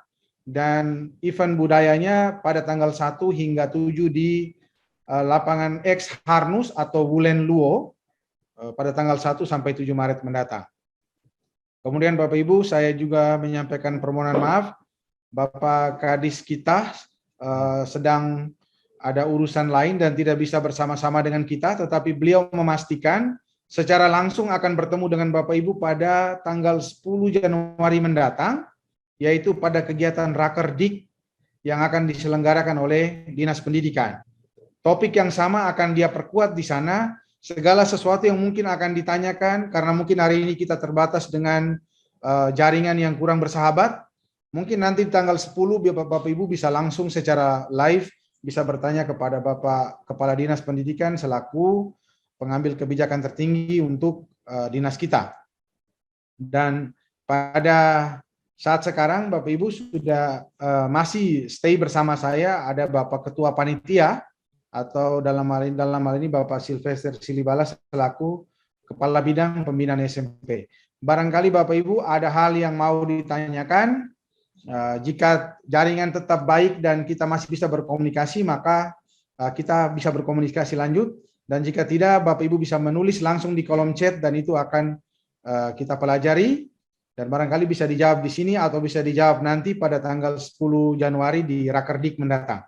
Dan event budayanya pada tanggal 1 hingga 7 di lapangan X Harnus atau Wulen Luo pada tanggal 1 sampai 7 Maret mendatang. Kemudian Bapak Ibu, saya juga menyampaikan permohonan maaf, Bapak Kadis kita sedang ada urusan lain dan tidak bisa bersama-sama dengan kita, tetapi beliau memastikan secara langsung akan bertemu dengan Bapak Ibu pada tanggal 10 Januari mendatang, yaitu pada kegiatan Rakerdik yang akan diselenggarakan oleh Dinas Pendidikan. Topik yang sama akan dia perkuat di sana, segala sesuatu yang mungkin akan ditanyakan, karena mungkin hari ini kita terbatas dengan jaringan yang kurang bersahabat, mungkin nanti tanggal 10 Bapak Ibu bisa langsung secara live, bisa bertanya kepada Bapak Kepala Dinas Pendidikan selaku pengambil kebijakan tertinggi untuk dinas kita. Dan pada saat sekarang Bapak Ibu sudah masih stay bersama saya, ada Bapak Ketua Panitia atau dalam hal ini Bapak Silvester Silibala selaku Kepala Bidang Pembinaan SMP. Barangkali Bapak Ibu ada hal yang mau ditanyakan, jika jaringan tetap baik dan kita masih bisa berkomunikasi maka kita bisa berkomunikasi lanjut, dan jika tidak Bapak Ibu bisa menulis langsung di kolom chat dan itu akan kita pelajari. Dan barangkali bisa dijawab di sini atau bisa dijawab nanti pada tanggal 10 Januari di Rakerdik mendatang.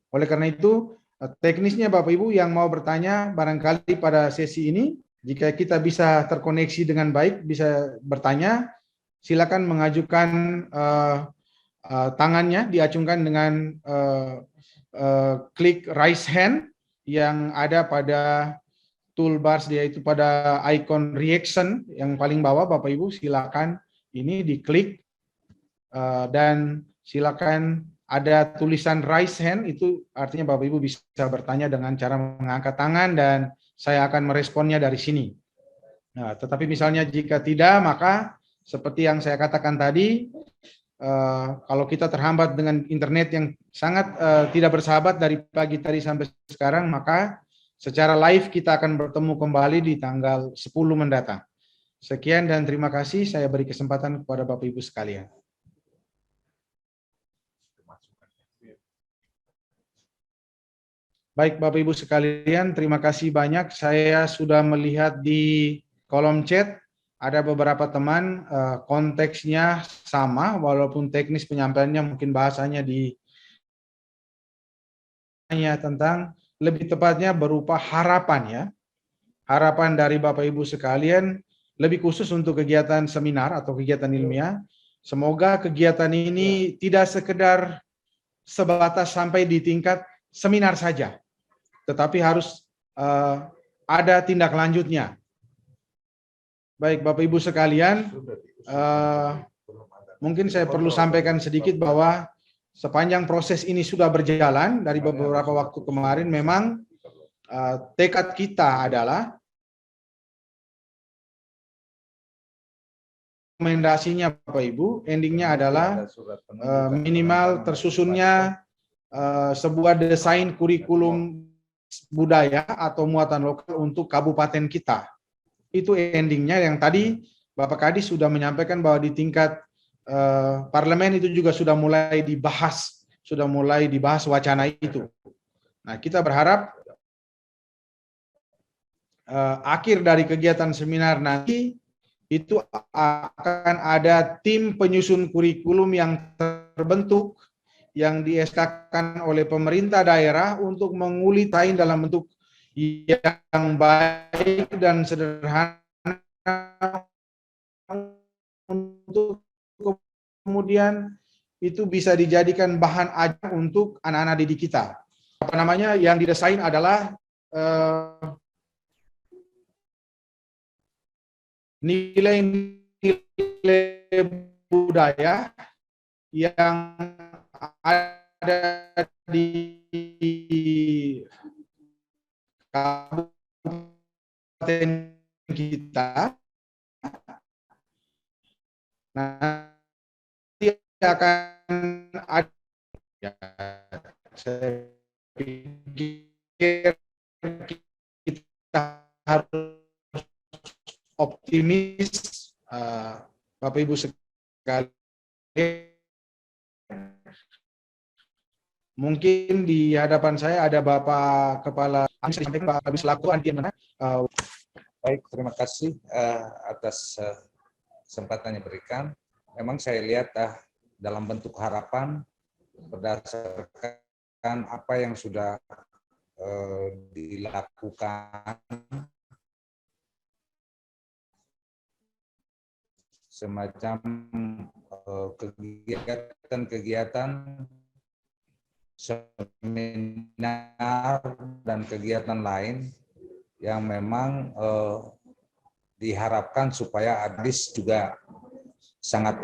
Oleh karena itu, teknisnya Bapak Ibu yang mau bertanya barangkali pada sesi ini, jika kita bisa terkoneksi dengan baik, bisa bertanya, silakan mengajukan tangannya, diacungkan dengan klik raise hand yang ada pada toolbars, yaitu pada icon reaction yang paling bawah. Bapak Ibu silakan ini diklik dan silakan ada tulisan raise hand, itu artinya Bapak Ibu bisa bertanya dengan cara mengangkat tangan dan saya akan meresponnya dari sini. Nah, tetapi misalnya jika tidak, maka seperti yang saya katakan tadi, Kalau kita terhambat dengan internet yang sangat tidak bersahabat dari pagi tadi sampai sekarang, maka secara live kita akan bertemu kembali di tanggal 10 mendatang. Sekian dan terima kasih. Saya beri kesempatan kepada Bapak Ibu sekalian. Baik Bapak Ibu sekalian, terima kasih banyak. Saya sudah melihat di kolom chat ada beberapa teman konteksnya sama, walaupun teknis penyampaiannya mungkin bahasanya tentang lebih tepatnya berupa harapan ya. Harapan dari Bapak Ibu sekalian lebih khusus untuk kegiatan seminar atau kegiatan ilmiah. Semoga kegiatan ini tidak sekedar sebatas sampai di tingkat seminar saja, tetapi harus ada tindak lanjutnya. Baik Bapak Ibu sekalian, mungkin saya perlu sampaikan sedikit bahwa sepanjang proses ini sudah berjalan dari beberapa waktu kemarin, memang tekad kita adalah rekomendasinya Bapak Ibu, endingnya adalah minimal tersusunnya sebuah desain kurikulum budaya atau muatan lokal untuk kabupaten kita. Itu endingnya yang tadi Bapak Kadis sudah menyampaikan bahwa di tingkat parlemen itu juga sudah mulai dibahas wacana itu. Nah, kita berharap akhir dari kegiatan seminar nanti itu akan ada tim penyusun kurikulum yang terbentuk, yang di-SK-kan oleh pemerintah daerah untuk mengulitain dalam bentuk yang baik dan sederhana untuk kemudian itu bisa dijadikan bahan ajar untuk anak-anak didik kita. Apa namanya, yang didesain adalah nilai-nilai budaya yang ada di kabupaten kita. Nanti akan ada, ya, saya pikir kita harus optimis, Bapak Ibu sekalian. Mungkin di hadapan saya ada Bapak Kepala Pak Kabis Laku Antian. Baik, terima kasih atas kesempatan yang diberikan. Memang saya lihat dalam bentuk harapan berdasarkan apa yang sudah dilakukan semacam kegiatan-kegiatan seminar dan kegiatan lain yang memang diharapkan supaya ADIS juga sangat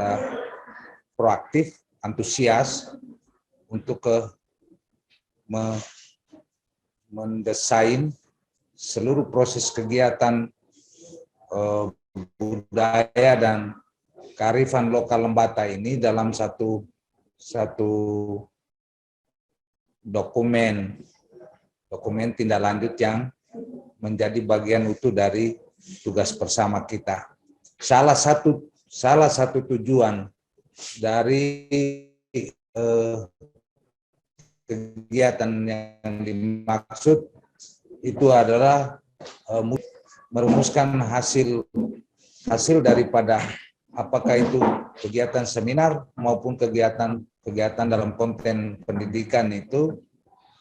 proaktif, antusias untuk mendesain seluruh proses kegiatan budaya dan kearifan lokal Lembata ini dalam satu dokumen tindak lanjut yang menjadi bagian utuh dari tugas bersama kita. Salah satu tujuan dari kegiatan yang dimaksud itu adalah merumuskan hasil daripada apakah itu kegiatan seminar maupun kegiatan dalam konten pendidikan itu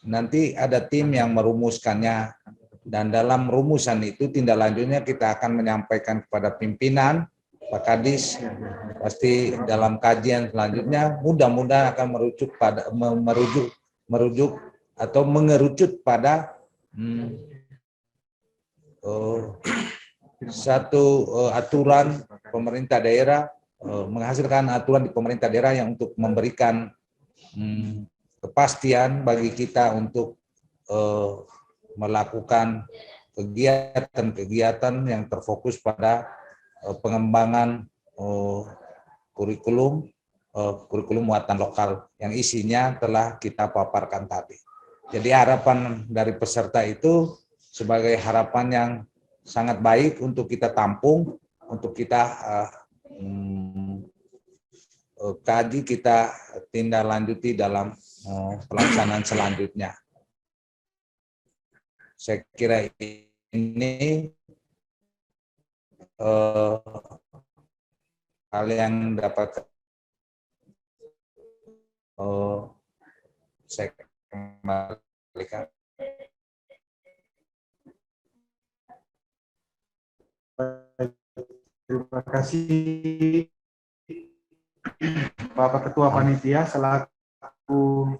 nanti ada tim yang merumuskannya, dan dalam rumusan itu tindak lanjutnya kita akan menyampaikan kepada pimpinan Pak Kadis. Pasti dalam kajian selanjutnya mudah-mudahan akan mengerucut pada satu aturan pemerintah daerah, menghasilkan aturan di pemerintah daerah yang untuk memberikan kepastian bagi kita untuk melakukan kegiatan-kegiatan yang terfokus pada pengembangan kurikulum kurikulum muatan lokal yang isinya telah kita paparkan tadi. Jadi harapan dari peserta itu sebagai harapan yang sangat baik untuk kita tampung, untuk kita kaji, kita tindak lanjuti dalam pelaksanaan selanjutnya. Saya kira ini hal yang dapat saya kembalikan. Terima kasih Bapak Ketua Panitia. Selaku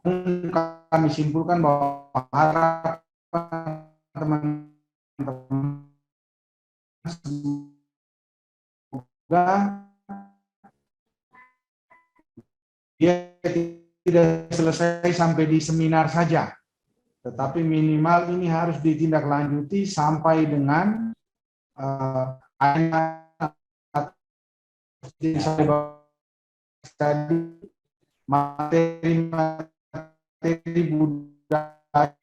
kami simpulkan bahwa harapan teman-teman semoga dia tidak selesai sampai di seminar saja, tetapi minimal ini harus ditindaklanjuti sampai dengan materi budaya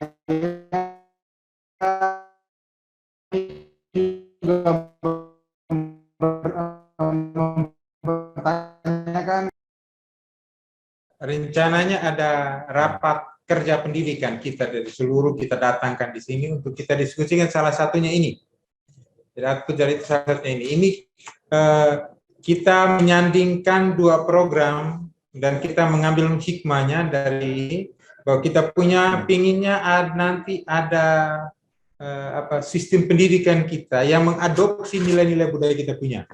juga mempertanyakan. Rencananya ada rapat kerja pendidikan kita dari seluruh kita datangkan di sini untuk kita diskusikan salah satunya ini. Jadi aku dari salah satunya ini. Ini kita menyandingkan dua program dan kita mengambil hikmahnya dari bahwa kita punya pinginnya nanti ada sistem pendidikan kita yang mengadopsi nilai-nilai budaya kita punya.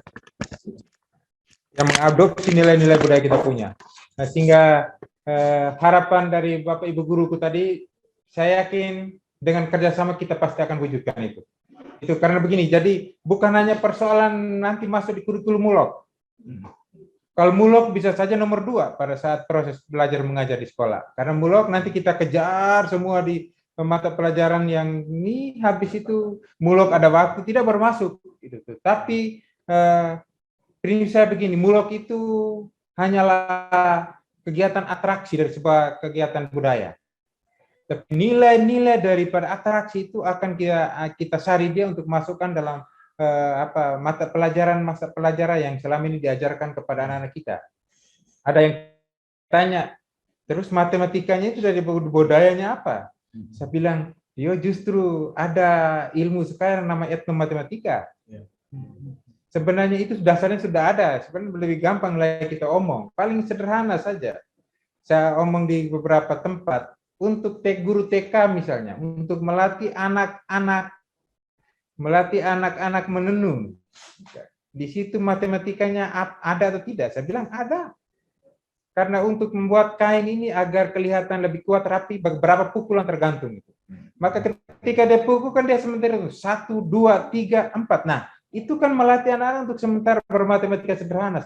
Yang mengadopsi nilai-nilai budaya kita punya. Nah, sehingga harapan dari Bapak Ibu guruku tadi, saya yakin dengan kerjasama kita pasti akan wujudkan itu. Itu karena begini, jadi bukan hanya persoalan nanti masuk di kurikulum mulok. Kalau mulok bisa saja nomor 2 pada saat proses belajar mengajar di sekolah. Karena mulok nanti kita kejar semua di mata pelajaran yang ini, habis itu mulok ada waktu tidak bermasuk. Gitu. Tapi prinsip saya begini, mulok itu hanyalah kegiatan atraksi dari sebuah kegiatan budaya. Tapi nilai-nilai daripada atraksi itu akan kita sari dia untuk masukkan dalam mata pelajaran yang selama ini diajarkan kepada anak-anak kita. Ada yang tanya, terus matematikanya itu dari budayanya apa? Saya bilang, yo justru ada ilmu sekarang nama etnomatematika. Sebenarnya itu dasarnya sudah ada, sebenarnya lebih gampang lagi kita omong. Paling sederhana saja. Saya omong di beberapa tempat, untuk guru TK misalnya, untuk melatih anak-anak menenun. Di situ matematikanya ada atau tidak? Saya bilang ada. Karena untuk membuat kain ini agar kelihatan lebih kuat, rapi, berapa pukulan tergantung itu. Maka ketika dia pukul kan dia sementara itu 1, 2, 3, 4. Nah, itu kan melatih anak-anak untuk sementara bermatematika sederhana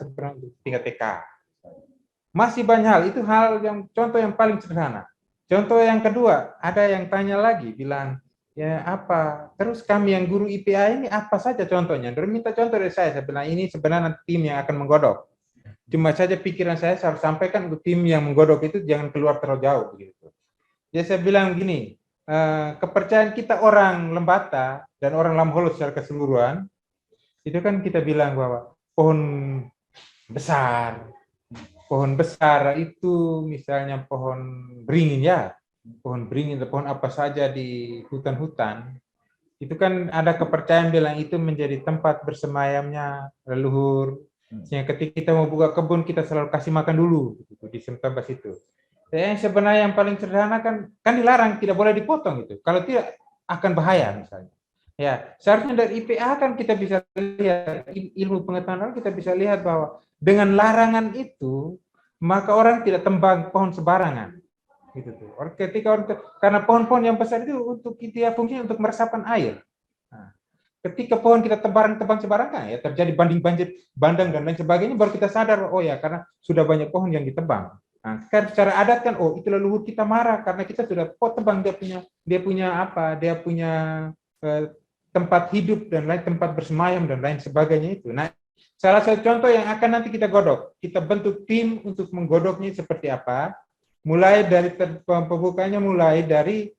tingkat TK. Masih banyak hal, itu hal yang contoh yang paling sederhana. Contoh yang kedua, ada yang tanya lagi, bilang, ya apa, terus kami yang guru IPA ini apa saja contohnya? Dia minta contoh dari saya bilang ini sebenarnya tim yang akan menggodok. Cuma saja pikiran saya harus sampaikan untuk tim yang menggodok itu jangan keluar terlalu jauh. Begitu. Jadi saya bilang gini, kepercayaan kita orang Lembata dan orang Lamholo secara keseluruhan, itu kan kita bilang bahwa pohon besar itu misalnya pohon beringin ya, pohon beringin atau pohon apa saja di hutan-hutan, itu kan ada kepercayaan bilang itu menjadi tempat bersemayamnya leluhur. Sehingga ketika kita mau buka kebun kita selalu kasih makan dulu gitu, di Sentambas itu. Yang sebenarnya yang paling sederhana kan dilarang, tidak boleh dipotong itu. Kalau tidak akan bahaya misalnya. Ya, seharusnya dari IPA kan kita bisa lihat ilmu pengetahuan kita bisa lihat bahwa dengan larangan itu maka orang tidak tembang pohon sembarangan. Gitu tuh. Karena pohon-pohon yang besar itu untuk dia fungsinya untuk meresapkan air. Nah, ketika pohon kita tebang sembarangan ya terjadi banjir bandang dan lain sebagainya baru kita sadar oh ya karena sudah banyak pohon yang ditebang. Nah, kan secara adat kan oh itu leluhur kita marah karena kita sudah tebang dia punya tempat hidup dan lain tempat bersemayam dan lain sebagainya itu. Nah, Salah satu contoh yang akan nanti kita godok, kita bentuk tim untuk menggodoknya seperti apa. Mulai dari pembukanya, mulai dari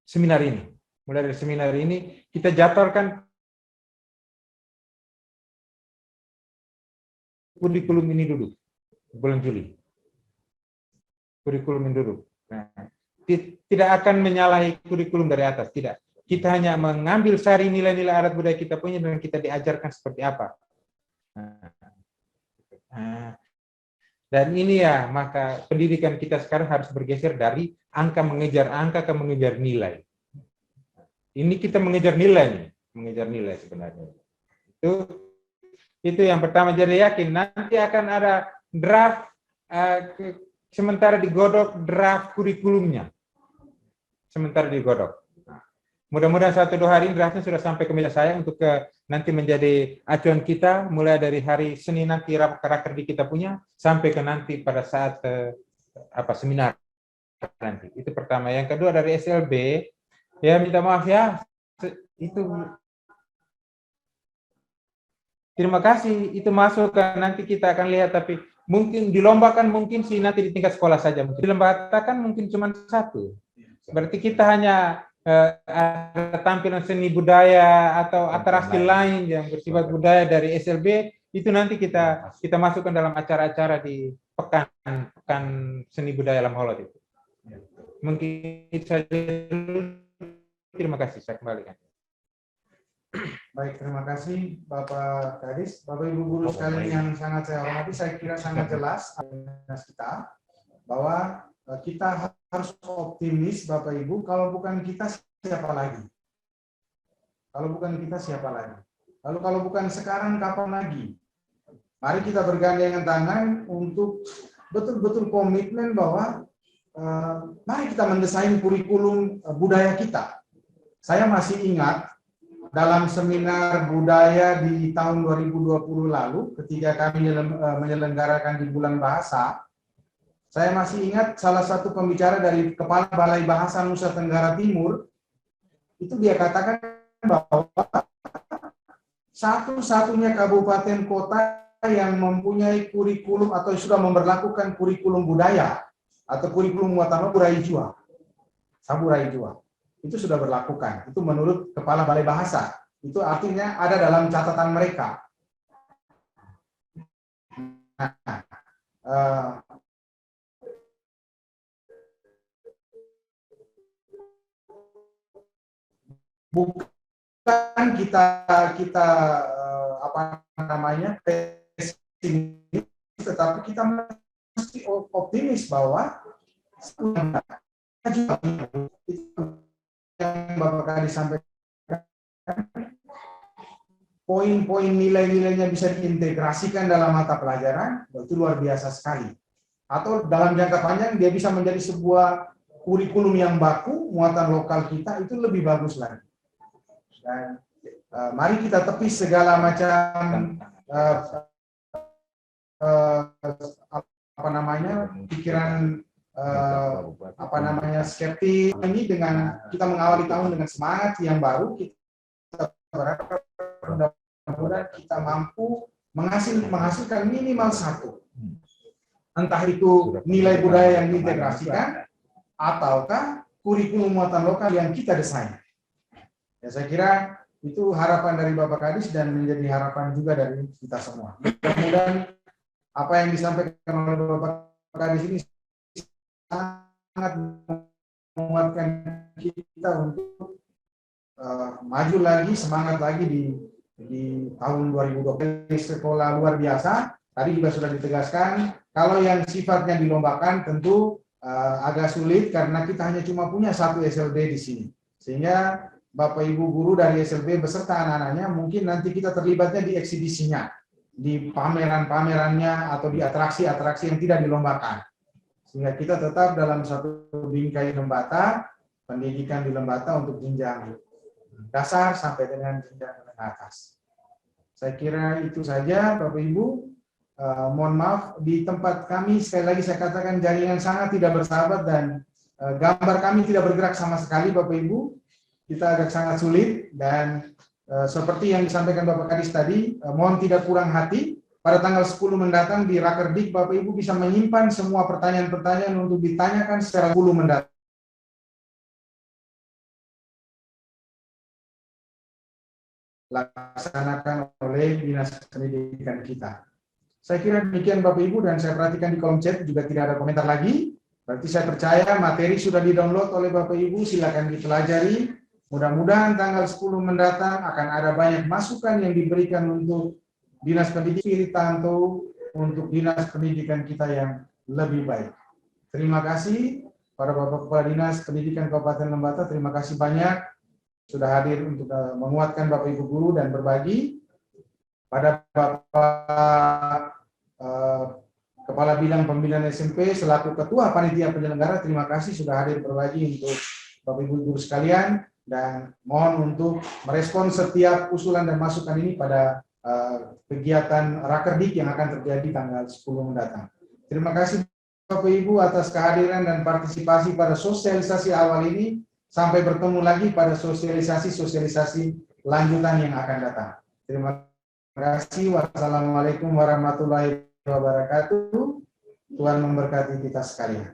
seminar ini. Mulai dari seminar ini kita jadwalkan kurikulum ini dulu bulan Juli. Kurikulum ini dulu. Nah, tidak akan menyalahi kurikulum dari atas, tidak. Kita hanya mengambil sari nilai-nilai adat budaya kita punya dan kita diajarkan seperti apa. Dan ini ya, maka pendidikan kita sekarang harus bergeser dari angka mengejar angka ke mengejar nilai. Ini kita mengejar nilai nih, mengejar nilai sebenarnya. Itu yang pertama. Jadi yakin nanti akan ada draft sementara digodok draft kurikulumnya. Sementara digodok. Mudah-mudahan 1-2 hari ini draftnya sudah sampai ke meja saya untuk nanti menjadi acuan kita mulai dari hari Senin nanti raker kita punya sampai ke nanti pada saat seminar nanti. Itu pertama. Yang kedua dari SLB, ya minta maaf ya, itu terima kasih, itu masuk nanti kita akan lihat, tapi mungkin dilombakan mungkin sih nanti di tingkat sekolah saja, mungkin dilombakan mungkin cuma 1. Berarti kita hanya ada tampilan seni budaya atau atraksi lain yang bersifat budaya dari SLB, itu nanti kita masukkan dalam acara-acara di pekan seni budaya Lam Holot itu. Mungkin itu saja. Terima kasih, saya kembalikan. Baik, terima kasih Bapak Kadis. Bapak Ibu guru sekalian yang sangat saya hormati, saya kira sangat jelas kita bahwa kita harus optimis Bapak Ibu, kalau bukan kita siapa lagi? Kalau bukan kita siapa lagi? Lalu kalau bukan sekarang kapan lagi? Mari kita bergandengan tangan untuk betul-betul komitmen bahwa mari kita mendesain kurikulum budaya kita. Saya masih ingat dalam seminar budaya di tahun 2020 lalu ketika kami menyelenggarakan di bulan bahasa, saya masih ingat salah satu pembicara dari Kepala Balai Bahasa Nusa Tenggara Timur, itu dia katakan bahwa satu-satunya kabupaten kota yang mempunyai kurikulum atau sudah memberlakukan kurikulum budaya atau kurikulum muatan Saburai Jua. Saburai Jua. Itu sudah berlakukan. Itu menurut Kepala Balai Bahasa. Itu artinya ada dalam catatan mereka. Bukan kita pesimis, tetapi kita mesti optimis bahwa itu yang Bapak Kadis sampaikan, poin-poin nilai-nilainya bisa diintegrasikan dalam mata pelajaran, itu luar biasa sekali. Atau dalam jangka panjang dia bisa menjadi sebuah kurikulum yang baku, muatan lokal kita itu lebih bagus lagi. Dan mari kita tepis segala macam pikiran skeptis ini dengan kita mengawali tahun dengan semangat yang baru. Kita berharap mudah-mudahan kita mampu menghasilkan minimal 1, entah itu nilai budaya yang diintegrasikan ataukah kurikulum muatan lokal yang kita desain. Ya, saya kira itu harapan dari Bapak Kadis dan menjadi harapan juga dari kita semua. Mudah-mudahan apa yang disampaikan oleh Bapak Kadis ini sangat menguatkan kita untuk maju lagi, semangat lagi di tahun 2020. Sekolah luar biasa. Tadi juga sudah ditegaskan, kalau yang sifatnya dilombakan tentu agak sulit karena kita hanya cuma punya 1 SLB di sini. Sehingga Bapak Ibu guru dari SLB beserta anak-anaknya mungkin nanti kita terlibatnya di eksibisinya, di pameran-pamerannya atau di atraksi-atraksi yang tidak dilombakan. Sehingga kita tetap dalam satu bingkai lembata, pendidikan di lembata untuk jenjang dasar sampai dengan jenjang menengah atas. Saya kira itu saja Bapak Ibu. Mohon maaf di tempat kami, sekali lagi saya katakan jaringan sangat tidak bersahabat dan gambar kami tidak bergerak sama sekali Bapak Ibu. Kita agak sangat sulit dan seperti yang disampaikan Bapak Kadis tadi, mohon tidak kurang hati. Pada tanggal 10 mendatang di Rakerdik, Bapak Ibu bisa menyimpan semua pertanyaan-pertanyaan untuk ditanyakan secara 10 mendatang. Laksanakan oleh Dinas Pendidikan kita. Saya kira demikian Bapak Ibu, dan saya perhatikan di kolom chat juga tidak ada komentar lagi. Berarti saya percaya materi sudah di-download oleh Bapak Ibu, silakan dipelajari. Mudah-mudahan tanggal 10 mendatang akan ada banyak masukan yang diberikan untuk Dinas Pendidikan untuk Dinas Pendidikan kita yang lebih baik. Terima kasih para Bapak Kepala Dinas Pendidikan Kabupaten Lembata, terima kasih banyak sudah hadir untuk menguatkan Bapak Ibu guru dan berbagi. Pada Bapak Kepala Bidang Pembinaan SMP selaku Ketua Panitia Penyelenggara, terima kasih sudah hadir berbagi untuk Bapak Ibu guru sekalian, dan mohon untuk merespon setiap usulan dan masukan ini pada kegiatan Rakerdik yang akan terjadi tanggal 10 mendatang. Terima kasih Bapak Ibu atas kehadiran dan partisipasi pada sosialisasi awal ini. Sampai bertemu lagi pada sosialisasi lanjutan yang akan datang. Terima kasih. Wassalamualaikum warahmatullahi wabarakatuh. Tuhan memberkati kita sekalian.